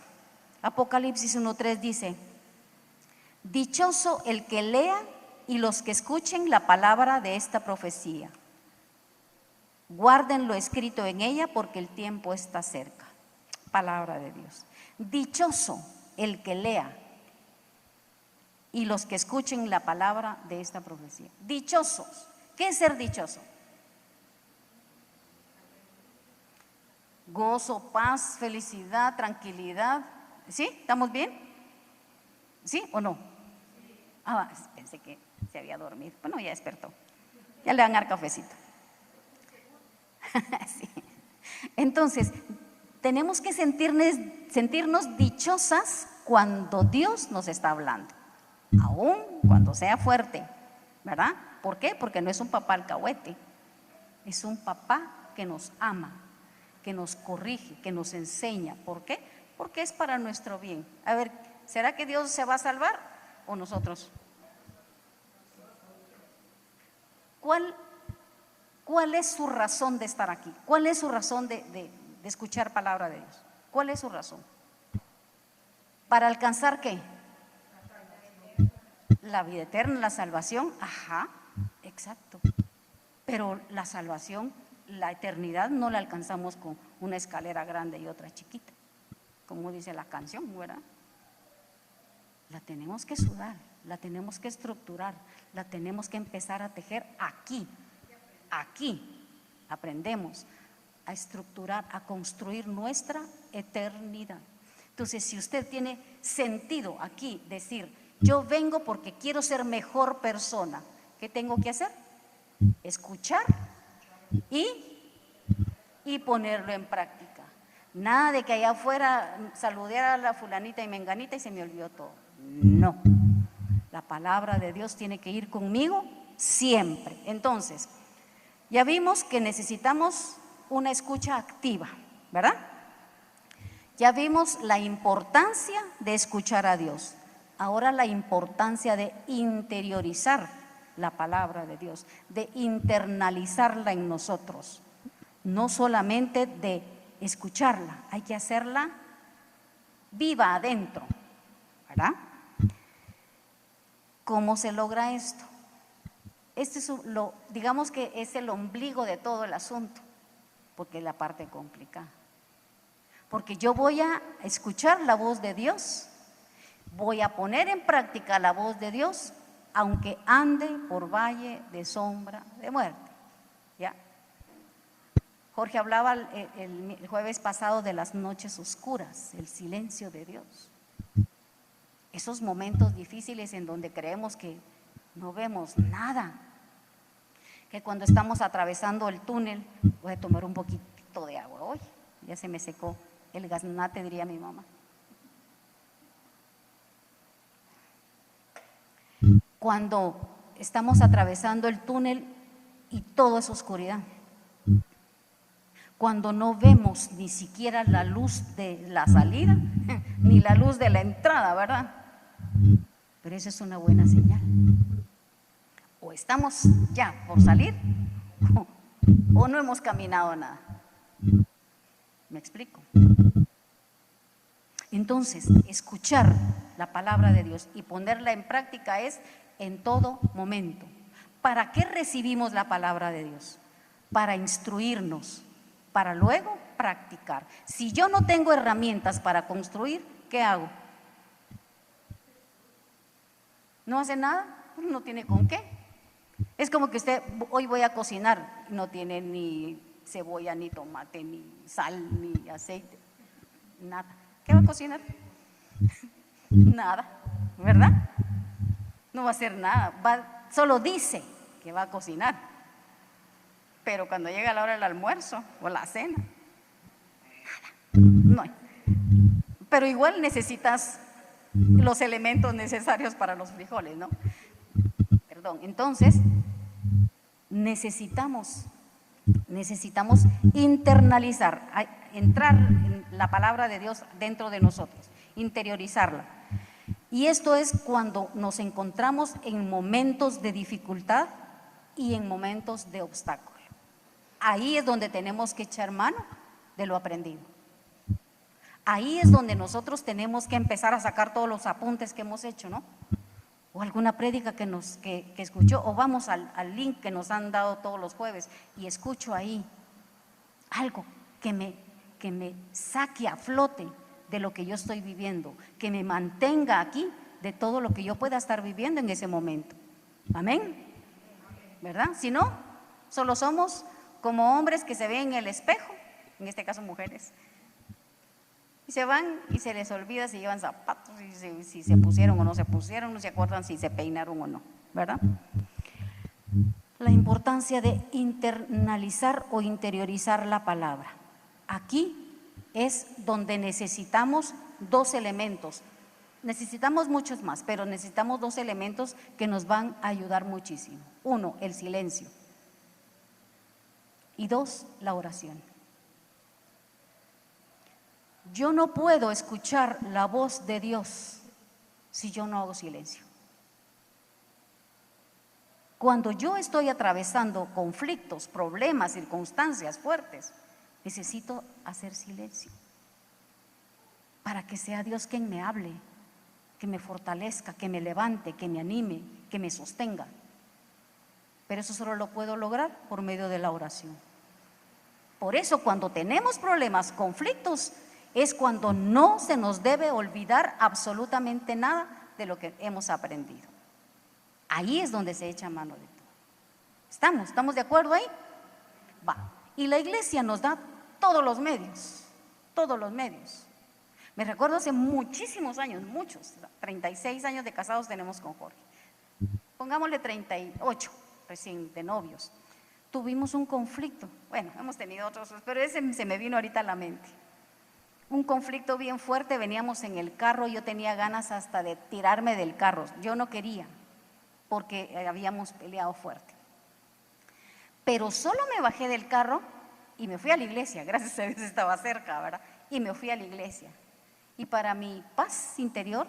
Apocalipsis 1:3 dice: dichoso el que lea y los que escuchen la palabra de esta profecía. Guarden lo escrito en ella porque el tiempo está cerca. Palabra de Dios. Dichoso el que lea y los que escuchen la palabra de esta profecía. Dichosos. ¿Qué es ser dichoso? Gozo, paz, felicidad, tranquilidad. ¿Sí? ¿Estamos bien? ¿Sí o no? Ah, pensé que se había dormido. Bueno, ya despertó. Ya le van a dar cafecito. Sí. Entonces, tenemos que sentirnos dichosas cuando Dios nos está hablando, aún cuando sea fuerte, ¿verdad? ¿Por qué? Porque no es un papá alcahuete, es un papá que nos ama, que nos corrige, que nos enseña. ¿Por qué? Porque es para nuestro bien. A ver, ¿será que Dios se va a salvar o nosotros? ¿Cuál es su razón de estar aquí? ¿Cuál es su razón de escuchar palabra de Dios? ¿Cuál es su razón? ¿Para alcanzar qué? La vida eterna, la salvación. Ajá, exacto. Pero la salvación, la eternidad no la alcanzamos con una escalera grande y otra chiquita, como dice la canción, ¿verdad? La tenemos que sudar, la tenemos que estructurar, la tenemos que empezar a tejer aquí. Aquí aprendemos a estructurar, a construir nuestra eternidad. Entonces, si usted tiene sentido aquí decir, yo vengo porque quiero ser mejor persona, ¿qué tengo que hacer? Escuchar y ponerlo en práctica. Nada de que allá afuera saludé a la fulanita y menganita y se me olvidó todo. No, la palabra de Dios tiene que ir conmigo siempre. Entonces, ya vimos que necesitamos una escucha activa, ¿verdad? Ya vimos la importancia de escuchar a Dios. Ahora la importancia de interiorizar la palabra de Dios, de internalizarla en nosotros. No solamente de escucharla, hay que hacerla viva adentro, ¿verdad? ¿Cómo se logra esto? Este es digamos que es el ombligo de todo el asunto, porque es la parte complicada. Porque yo voy a escuchar la voz de Dios Voy a poner en práctica la voz de Dios, aunque ande por valle de sombra de muerte. ¿Ya? Jorge hablaba el jueves pasado de las noches oscuras, el silencio de Dios. Esos momentos difíciles en donde creemos que no vemos nada. Que cuando estamos atravesando el túnel, voy a tomar un poquito de agua hoy, ya se me secó el gaznate, diría mi mamá. Cuando estamos atravesando el túnel y todo es oscuridad. Cuando no vemos ni siquiera la luz de la salida, ni la luz de la entrada, ¿verdad? Pero eso es una buena señal. O estamos ya por salir, o no hemos caminado nada. ¿Me explico? Entonces, escuchar la palabra de Dios y ponerla en práctica es en todo momento. ¿Para qué recibimos la palabra de Dios? Para instruirnos, para luego practicar. Si yo no tengo herramientas para construir, ¿qué hago? ¿No hace nada? No tiene con qué. Es como que usted, hoy voy a cocinar, no tiene ni cebolla, ni tomate, ni sal, ni aceite, nada. ¿Qué va a cocinar? Nada, ¿verdad? No va a hacer nada, solo dice que va a cocinar. Pero cuando llega la hora del almuerzo o la cena, nada, no hay. Pero igual necesitas los elementos necesarios para los frijoles, ¿no? Perdón, entonces necesitamos internalizar, entrar en la palabra de Dios dentro de nosotros, interiorizarla. Y esto es cuando nos encontramos en momentos de dificultad y en momentos de obstáculo. Ahí es donde tenemos que echar mano de lo aprendido. Ahí es donde nosotros tenemos que empezar a sacar todos los apuntes que hemos hecho, ¿no? O alguna prédica que escuchó, o vamos al link que nos han dado todos los jueves y escucho ahí algo que me saque a flote de lo que yo estoy viviendo, que me mantenga aquí de todo lo que yo pueda estar viviendo en ese momento. Amén, ¿verdad? Si no, solo somos como hombres que se ven en el espejo, en este caso mujeres, y se van y se les olvida si llevan zapatos, si se pusieron o no se pusieron, no se acuerdan si se peinaron o no, ¿verdad? La importancia de internalizar o interiorizar la palabra. Aquí es donde necesitamos dos elementos. Necesitamos muchos más, pero necesitamos dos elementos que nos van a ayudar muchísimo. Uno, el silencio. Y dos, la oración. Yo no puedo escuchar la voz de Dios si yo no hago silencio. Cuando yo estoy atravesando conflictos, problemas, circunstancias fuertes, necesito hacer silencio para que sea Dios quien me hable, que me fortalezca, que me levante, que me anime, que me sostenga. Pero eso solo lo puedo lograr por medio de la oración. Por eso cuando tenemos problemas, conflictos, es cuando no se nos debe olvidar absolutamente nada de lo que hemos aprendido. Ahí es donde se echa mano de todo. ¿Estamos de acuerdo ahí? Va. Y la iglesia nos da todos los medios, todos los medios. Me recuerdo hace muchísimos años, muchos, 36 años de casados tenemos con Jorge. Pongámosle 38 recién de novios. Tuvimos un conflicto, bueno, hemos tenido otros, pero ese se me vino ahorita a la mente. Un conflicto bien fuerte, veníamos en el carro, yo tenía ganas hasta de tirarme del carro, yo no quería, porque habíamos peleado fuerte. Pero solo me bajé del carro y me fui a la iglesia, gracias a Dios estaba cerca, ¿verdad? Y me fui a la iglesia. Y para mi paz interior,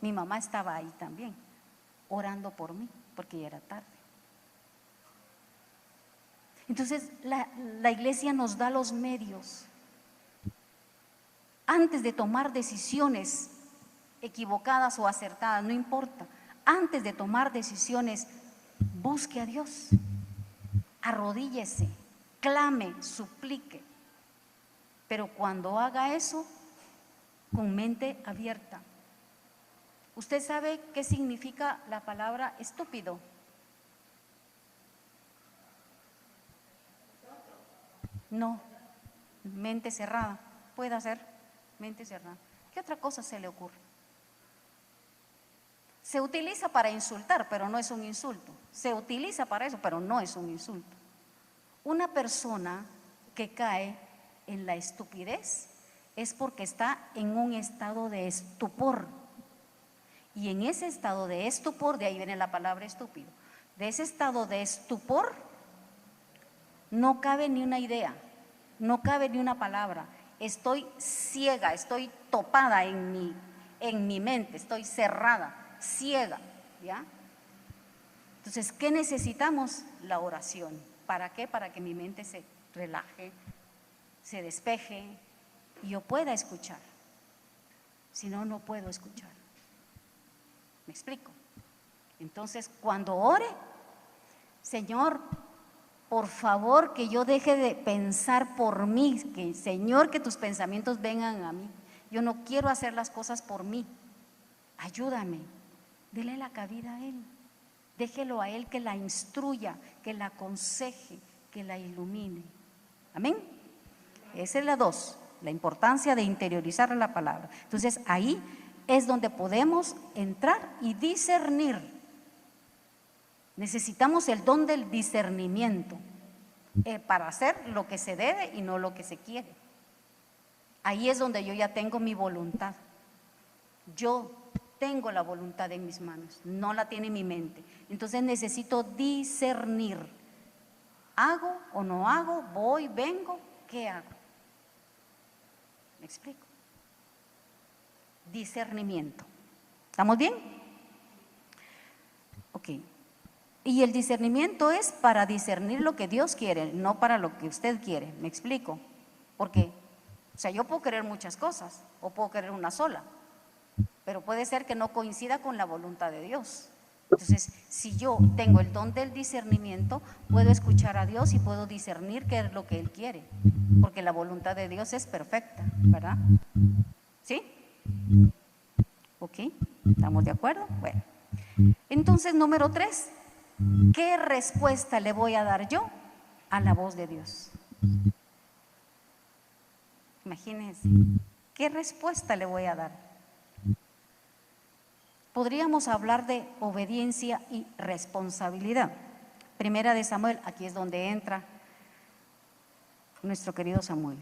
mi mamá estaba ahí también, orando por mí, porque ya era tarde. Entonces, la iglesia nos da los medios. Antes de tomar decisiones equivocadas o acertadas, no importa. Antes de tomar decisiones, busque a Dios. Arrodíllese, clame, suplique. Pero cuando haga eso, con mente abierta, ¿Usted sabe qué significa la palabra estúpido? No, mente cerrada. Puede ser mente cerrada. ¿Qué otra cosa se le ocurre? Se utiliza para insultar, pero no es un insulto. Se utiliza para eso, pero no es un insulto. Una persona que cae en la estupidez es porque está en un estado de estupor. Y en ese estado de estupor, de ahí viene la palabra estúpido, de ese estado de estupor no cabe ni una idea, no cabe ni una palabra. Estoy ciega, estoy topada en mi mente, estoy cerrada, ciega, ¿ya? Entonces, ¿qué necesitamos? La oración. ¿Para qué? Para que mi mente se relaje, se despeje y yo pueda escuchar. Si no, no puedo escuchar. ¿Me explico? Entonces, cuando ore, Señor, por favor, que yo deje de pensar por mí, que Señor, que tus pensamientos vengan a mí. Yo no quiero hacer las cosas por mí. Ayúdame, dele la cabida a Él. Déjelo a Él que la instruya, que la aconseje, que la ilumine. Amén. Esa es la 2, la importancia de interiorizar la palabra. Entonces, ahí es donde podemos entrar y discernir. Necesitamos el don del discernimiento para hacer lo que se debe y no lo que se quiere. Ahí es donde yo ya tengo mi voluntad. Yo tengo la voluntad en mis manos, no la tiene mi mente. Entonces necesito discernir. ¿Hago o no hago? ¿Voy, vengo? ¿Qué hago? ¿Me explico? Discernimiento. ¿Estamos bien? Ok. Y el discernimiento es para discernir lo que Dios quiere, no para lo que usted quiere. ¿Me explico? Porque, o sea, yo puedo querer muchas cosas o puedo querer una sola, pero puede ser que no coincida con la voluntad de Dios. Entonces, si yo tengo el don del discernimiento, puedo escuchar a Dios y puedo discernir qué es lo que Él quiere, porque la voluntad de Dios es perfecta, ¿verdad? ¿Sí? ¿Ok? ¿Estamos de acuerdo? Bueno. Entonces, número 3, ¿qué respuesta le voy a dar yo a la voz de Dios? Imagínense, ¿qué respuesta le voy a dar? Podríamos hablar de obediencia y responsabilidad. Primera de Samuel, aquí es donde entra nuestro querido Samuel.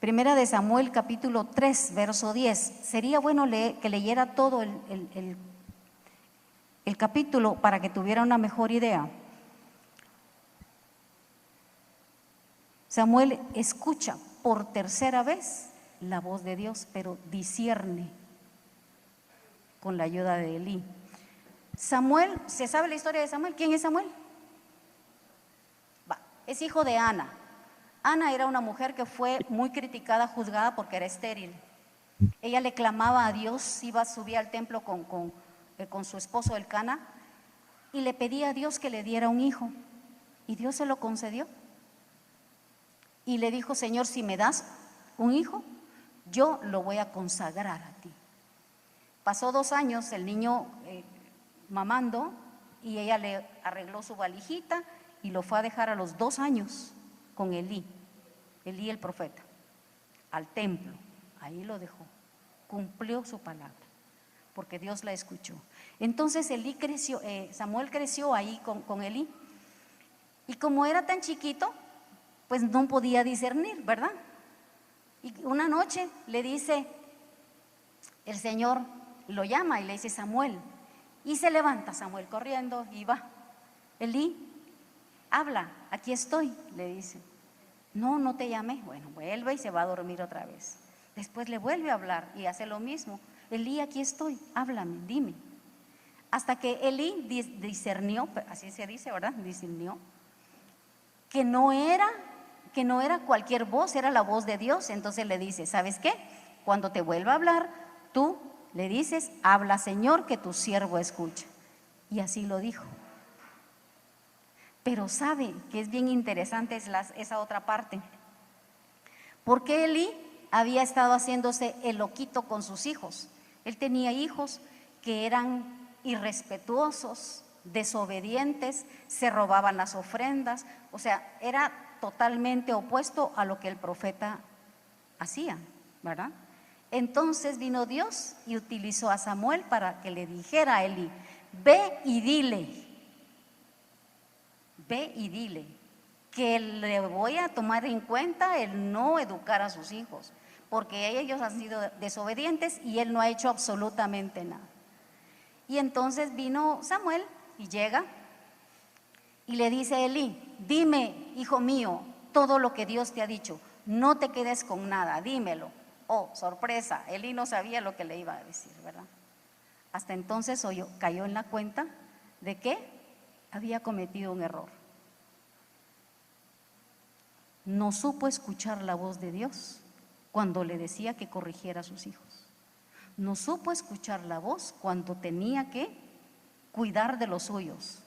Primera de Samuel, capítulo 3, verso 10. Sería bueno que leyera todo el capítulo para que tuviera una mejor idea. Samuel escucha por tercera vez la voz de Dios, pero discierne con la ayuda de Elí. Samuel, ¿se sabe la historia de Samuel? ¿Quién es Samuel? Es hijo de Ana. Ana era una mujer que fue muy criticada, juzgada porque era estéril. Ella le clamaba a Dios, subía al templo con su esposo Elcana y le pedía a Dios que le diera un hijo. Y Dios se lo concedió. Y le dijo: Señor, si me das un hijo, yo lo voy a consagrar a ti. Pasó 2 años el niño mamando y ella le arregló su valijita y lo fue a dejar a los 2 años con Elí el profeta, al templo. Ahí lo dejó, cumplió su palabra, porque Dios la escuchó. Entonces Samuel creció ahí con Elí, y como era tan chiquito, pues no podía discernir, ¿verdad? Y una noche le dice, el Señor lo llama y le dice: Samuel. Y se levanta Samuel corriendo y va. Elí, habla, aquí estoy, le dice. No, no te llamé. Bueno, vuelve y se va a dormir otra vez. Después le vuelve a hablar y hace lo mismo. Elí, aquí estoy, háblame, dime. Hasta que Elí discernió, así se dice, ¿verdad? Discernió que no era cualquier voz, era la voz de Dios. Entonces le dice: ¿sabes qué? Cuando te vuelva a hablar, tú le dices: habla, Señor, que tu siervo escucha. Y así lo dijo. Pero sabe que es bien interesante esa otra parte. Porque Elí había estado haciéndose el loquito con sus hijos. Él tenía hijos que eran irrespetuosos, desobedientes, se robaban las ofrendas, o sea, era totalmente opuesto a lo que el profeta hacía, ¿verdad? Entonces vino Dios y utilizó a Samuel para que le dijera a Elí: ve y dile que le voy a tomar en cuenta el no educar a sus hijos, porque ellos han sido desobedientes y él no ha hecho absolutamente nada. Y entonces vino Samuel y llega y le dice a Elí: dime, hijo mío, todo lo que Dios te ha dicho, no te quedes con nada, dímelo. Oh, sorpresa, Elí no sabía lo que le iba a decir, ¿verdad? Hasta entonces cayó en la cuenta de que había cometido un error. No supo escuchar la voz de Dios cuando le decía que corrigiera a sus hijos. No supo escuchar la voz cuando tenía que cuidar de los suyos.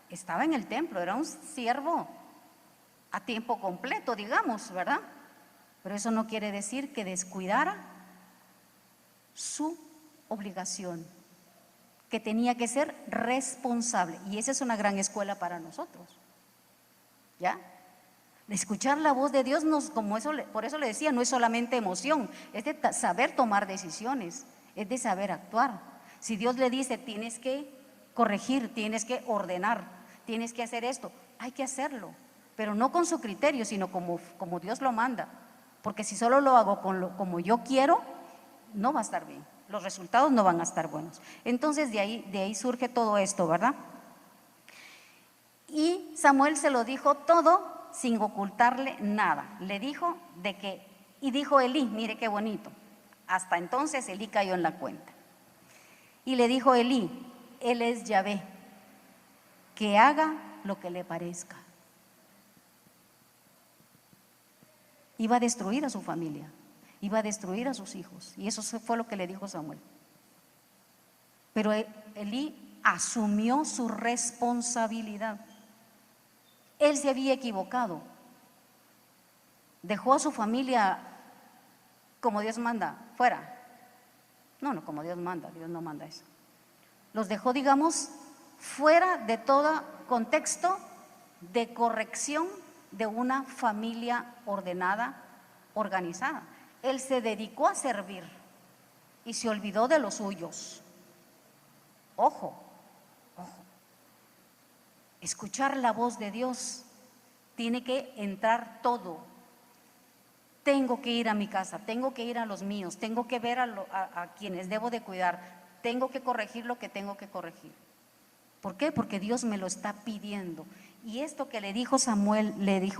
Estaba en el templo, era un siervo a tiempo completo, digamos, ¿verdad? Pero eso no quiere decir que descuidara su obligación, que tenía que ser responsable. Y esa es una gran escuela para nosotros, ¿ya? Escuchar la voz de Dios, por eso le decía, no es solamente emoción, es de saber tomar decisiones, es de saber actuar. Si Dios le dice: tienes que corregir, tienes que ordenar, tienes que hacer esto, hay que hacerlo, pero no con su criterio, sino como Dios lo manda, porque si solo lo hago como yo quiero, no va a estar bien, los resultados no van a estar buenos. Entonces de ahí surge todo esto, ¿verdad? Y Samuel se lo dijo todo sin ocultarle nada. Le dijo y dijo Elí, mire qué bonito. Hasta entonces Elí cayó en la cuenta. Y le dijo Elí: él es Yahvé, que haga lo que le parezca. Iba a destruir a su familia, iba a destruir a sus hijos, y eso fue lo que le dijo Samuel. Pero Elí asumió su responsabilidad. Él se había equivocado, dejó a su familia como Dios manda, fuera. No, como Dios manda, Dios no manda eso. Los dejó, digamos, fuera de todo contexto de corrección de una familia ordenada, organizada. Él se dedicó a servir y se olvidó de los suyos. Ojo, escuchar la voz de Dios tiene que entrar todo. Tengo que ir a mi casa, tengo que ir a los míos, tengo que ver a quienes debo de cuidar, tengo que corregir lo que tengo que corregir. ¿Por qué? Porque Dios me lo está pidiendo. Y esto que le dijo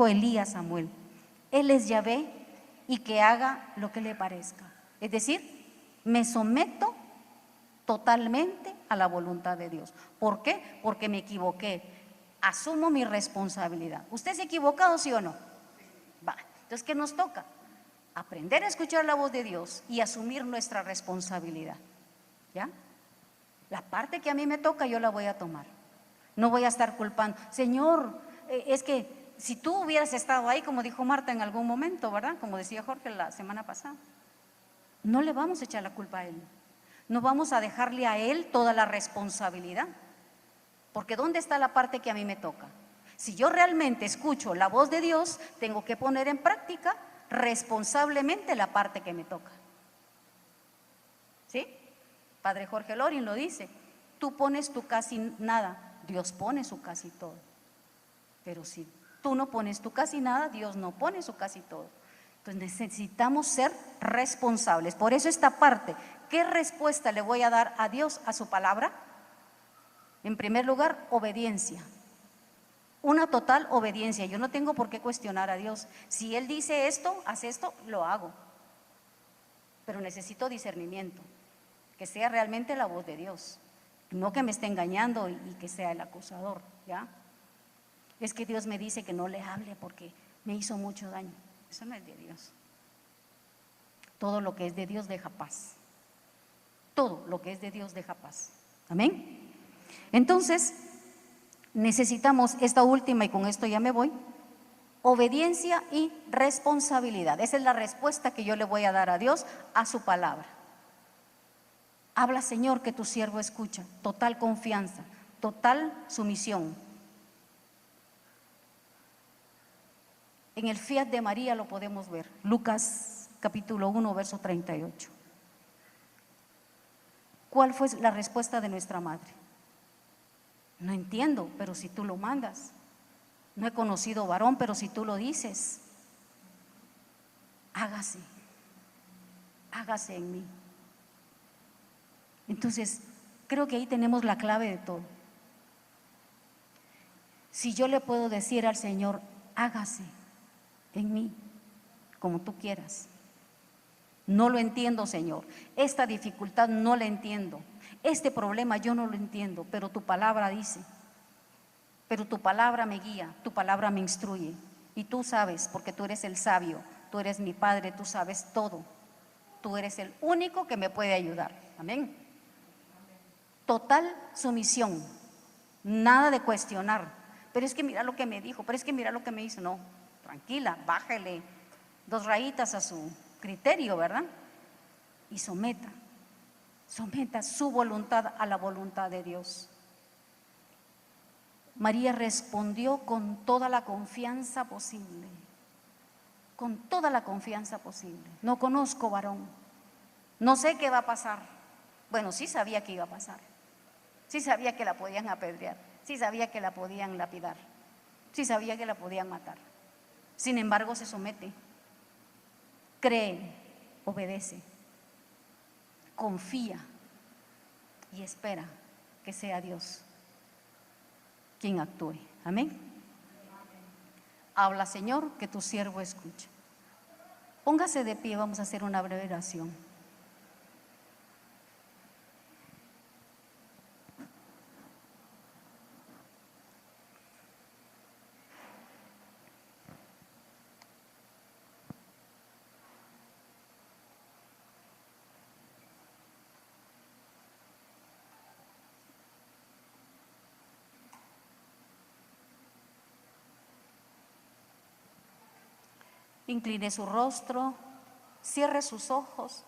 Elí a Samuel: él es Yahvé, y que haga lo que le parezca. Es decir, me someto totalmente a la voluntad de Dios. ¿Por qué? Porque me equivoqué. Asumo mi responsabilidad. ¿Usted se ha equivocado, sí o no? Va. Entonces, ¿qué nos toca? Aprender a escuchar la voz de Dios y asumir nuestra responsabilidad, ¿ya? La parte que a mí me toca, yo la voy a tomar. No voy a estar culpando. Señor, es que si tú hubieras estado ahí, como dijo Marta en algún momento, ¿verdad? Como decía Jorge la semana pasada, no le vamos a echar la culpa a él. No vamos a dejarle a él toda la responsabilidad. Porque ¿dónde está la parte que a mí me toca? Si yo realmente escucho la voz de Dios, tengo que poner en práctica responsablemente la parte que me toca. ¿Sí? Padre Jorge Lorin lo dice: tú pones tu casi nada, Dios pone su casi todo. Pero si tú no pones tu casi nada, Dios no pone su casi todo. Entonces necesitamos ser responsables. Por eso esta parte, ¿qué respuesta le voy a dar a Dios a su palabra? En primer lugar, obediencia. Una total obediencia. Yo no tengo por qué cuestionar a Dios. Si Él dice esto, haz esto, lo hago. Pero necesito discernimiento, que sea realmente la voz de Dios, no que me esté engañando y que sea el acusador, ¿ya? Es que Dios me dice que no le hable porque me hizo mucho daño. Eso no es de Dios. Todo lo que es de Dios deja paz. Todo lo que es de Dios deja paz. Amén. Entonces, necesitamos esta última, y con esto ya me voy. obediencia y responsabilidad. Esa es la respuesta que yo le voy a dar a Dios a su palabra. Habla, Señor, que tu siervo escucha. Total confianza, total sumisión. En el fiat de María lo podemos ver. Lucas capítulo 1, verso 38. ¿Cuál fue la respuesta de nuestra madre? No entiendo, pero si tú lo mandas. No he conocido varón, pero si tú lo dices, hágase, hágase en mí. Entonces, creo que ahí tenemos la clave de todo. Si yo le puedo decir al Señor, hágase en mí, como tú quieras. No lo entiendo, Señor. Esta dificultad no la entiendo. Este problema yo no lo entiendo, pero tu palabra dice. Pero tu palabra me guía, tu palabra me instruye. Y tú sabes, porque tú eres el sabio, tú eres mi Padre, tú sabes todo. Tú eres el único que me puede ayudar. Amén. Total sumisión, nada de cuestionar. Pero es que mira lo que me dijo, pero es que mira lo que me hizo. No, tranquila, bájele 2 rayitas a su criterio, ¿verdad? Y someta su voluntad a la voluntad de Dios. María respondió con toda la confianza posible, con toda la confianza posible. No conozco varón, no sé qué va a pasar. Bueno, sí sabía que iba a pasar, sí sabía que la podían apedrear, sí sabía que la podían lapidar, sí sabía que la podían matar. Sin embargo, se somete, cree, obedece, confía y espera que sea Dios quien actúe. Amén. Habla, Señor, que tu siervo escucha. Póngase de pie, vamos a hacer una breve oración. Incline su rostro, cierre sus ojos.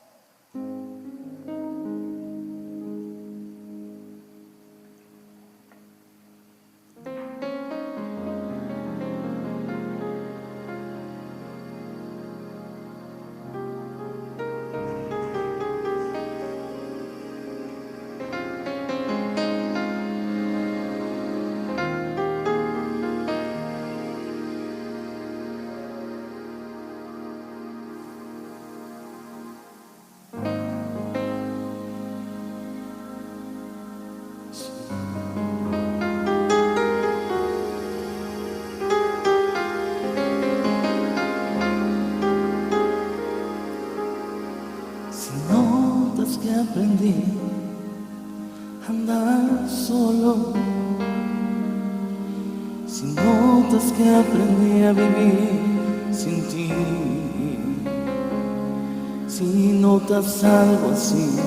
Que aprendí a andar solo, si notas que aprendí a vivir sin ti, si notas algo así,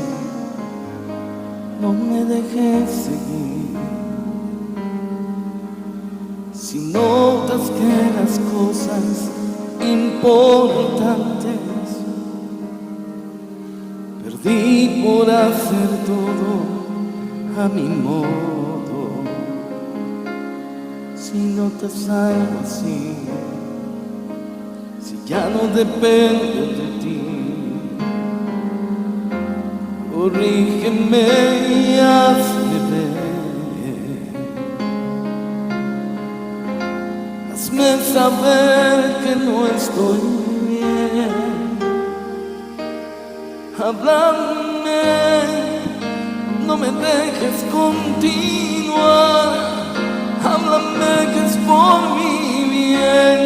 no me dejes seguir. Si notas que las cosas importantes perdí por hacer todo a mi modo, si notas algo así, si ya no dependo de ti, corrígeme y hazme ver, hazme saber que no estoy bien. Háblame, no me dejes continuar. Háblame que es por mi bien.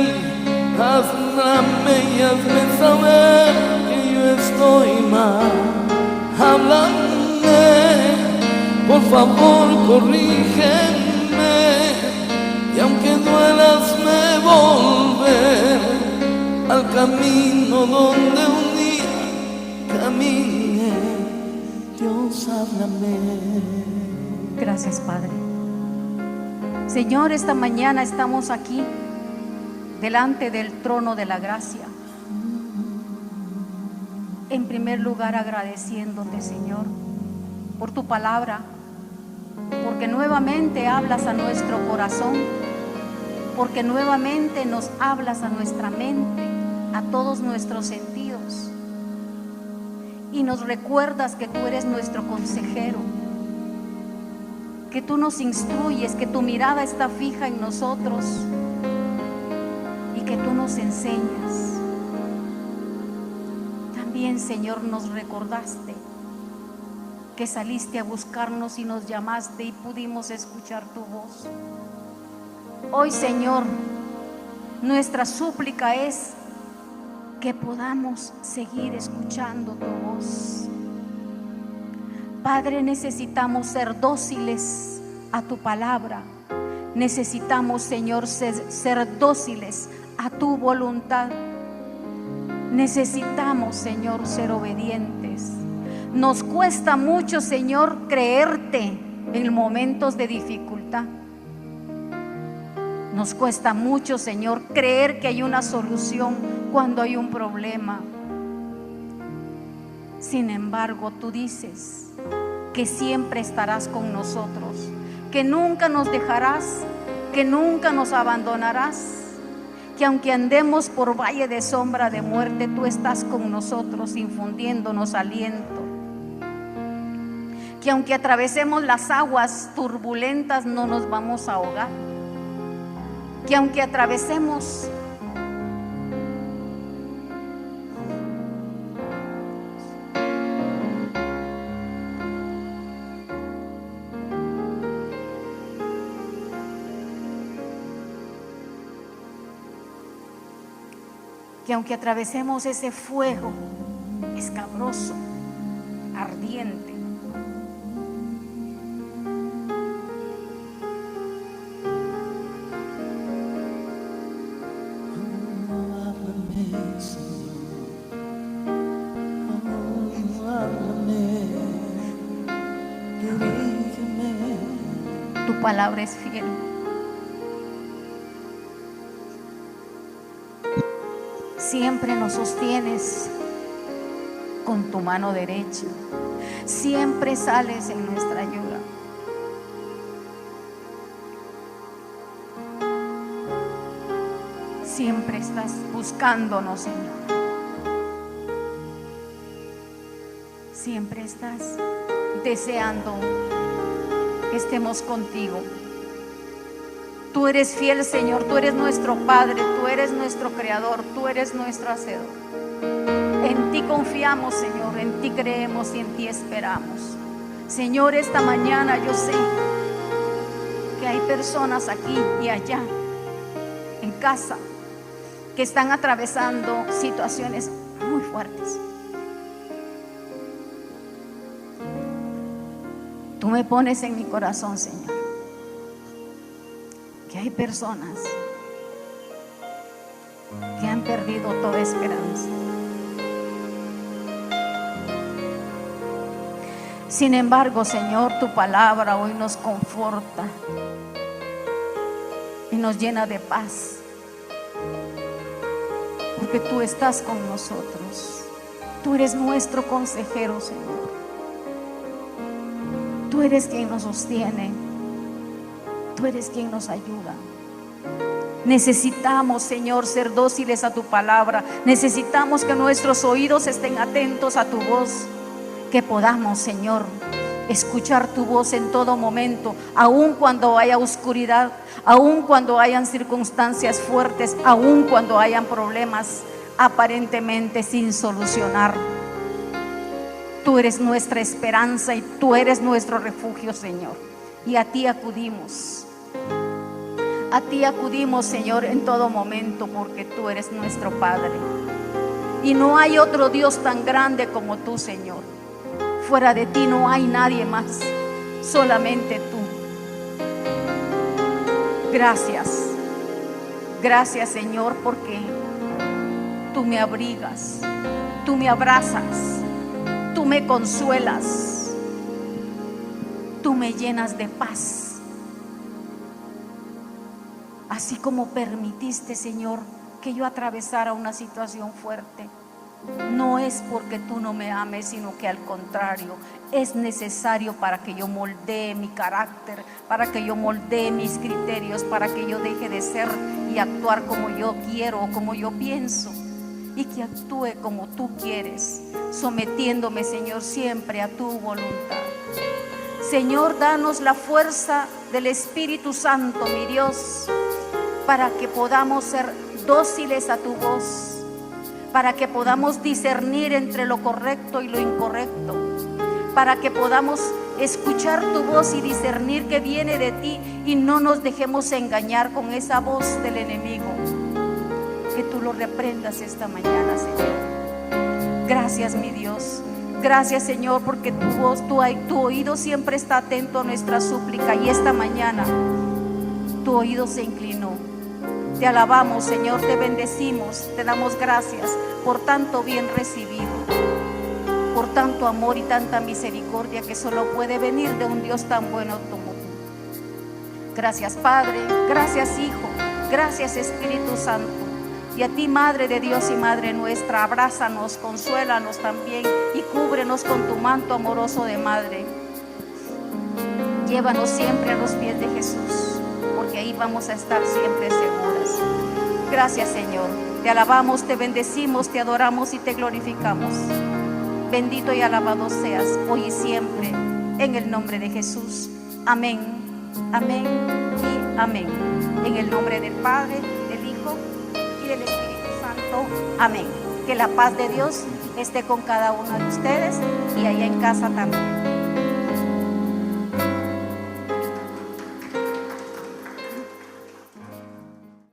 Háblame y hazme saber que yo estoy mal. Háblame, por favor corrígeme. Y aunque duelas me volver al camino donde un día camine. Dios, háblame. Gracias, Padre. Señor, esta mañana estamos aquí delante del trono de la gracia. En primer lugar, agradeciéndote, Señor, por tu palabra, porque nuevamente hablas a nuestro corazón, porque nuevamente nos hablas a nuestra mente, a todos nuestros sentidos, y nos recuerdas que tú eres nuestro consejero, que tú nos instruyes, que tu mirada está fija en nosotros y que tú nos enseñas. También, Señor, nos recordaste que saliste a buscarnos y nos llamaste y pudimos escuchar tu voz. Hoy, Señor, nuestra súplica es que podamos seguir escuchando tu voz. Padre, necesitamos ser dóciles a tu palabra. Necesitamos, Señor, ser dóciles a tu voluntad. Necesitamos, Señor, ser obedientes. Nos cuesta mucho, Señor, creerte en momentos de dificultad. Nos cuesta mucho, Señor, creer que hay una solución cuando hay un problema. Sin embargo, tú dices que siempre estarás con nosotros, que nunca nos dejarás, que nunca nos abandonarás, que aunque andemos por valle de sombra de muerte, tú estás con nosotros infundiéndonos aliento, que aunque atravesemos las aguas turbulentas no nos vamos a ahogar, que aunque atravesemos ese fuego escabroso, ardiente, tu palabra es fiel. Siempre nos sostienes con tu mano derecha. Siempre sales en nuestra ayuda. Siempre estás buscándonos, Señor. Siempre estás deseando que estemos contigo. Tú eres fiel, Señor, tú eres nuestro Padre, tú eres nuestro Creador, tú eres nuestro Hacedor. En ti confiamos, Señor, en ti creemos y en ti esperamos. Señor, esta mañana yo sé que hay personas aquí y allá, en casa, que están atravesando situaciones muy fuertes. Tú me pones en mi corazón, Señor, que hay personas que han perdido toda esperanza. Sin embargo, Señor, tu palabra hoy nos conforta y nos llena de paz, porque tú estás con nosotros. Tú eres nuestro consejero, Señor. Tú eres quien nos sostiene. Tú eres quien nos ayuda. Necesitamos, Señor, ser dóciles a tu palabra. Necesitamos que nuestros oídos estén atentos a tu voz, que podamos, Señor, escuchar tu voz en todo momento, aun cuando haya oscuridad, aun cuando hayan circunstancias fuertes, aun cuando hayan problemas aparentemente sin solucionar. Tú eres nuestra esperanza y tú eres nuestro refugio, Señor, y a ti acudimos. A ti acudimos, Señor, en todo momento, porque tú eres nuestro Padre. Y no hay otro Dios tan grande como tú, Señor. Fuera de ti no hay nadie más, solamente tú. Gracias. Gracias, Señor, porque tú me abrigas, tú me abrazas, tú me consuelas, tú me llenas de paz. así como permitiste, Señor, que yo atravesara una situación fuerte, no es porque tú no me ames, sino que al contrario, es necesario para que yo moldee mi carácter, para que yo moldee mis criterios, para que yo deje de ser y actuar como yo quiero o como yo pienso, y que actúe como tú quieres, sometiéndome, Señor, siempre a tu voluntad. Señor, danos la fuerza del Espíritu Santo, mi Dios, para que podamos ser dóciles a tu voz, para que podamos discernir entre lo correcto y lo incorrecto, para que podamos escuchar tu voz y discernir que viene de ti y no nos dejemos engañar con esa voz del enemigo. Que tú lo reprendas esta mañana, Señor. Gracias, mi Dios. Gracias, Señor, porque tu voz, tu oído siempre está atento a nuestra súplica, y esta mañana tu oído se inclinó. Te alabamos, Señor, te bendecimos, te damos gracias por tanto bien recibido, por tanto amor y tanta misericordia que solo puede venir de un Dios tan bueno como tú. Gracias, Padre, gracias, Hijo, gracias, Espíritu Santo. Y a ti, Madre de Dios y Madre nuestra, abrázanos, consuélanos también y cúbrenos con tu manto amoroso de Madre. Llévanos siempre a los pies de Jesús, porque ahí vamos a estar siempre seguras. Gracias, Señor. Te alabamos, te bendecimos, te adoramos y te glorificamos. Bendito y alabado seas hoy y siempre, en el nombre de Jesús. Amén, amén y amén. En el nombre del Padre, del Hijo y del Espíritu Santo. Amén. Que la paz de Dios esté con cada uno de ustedes y allá en casa también.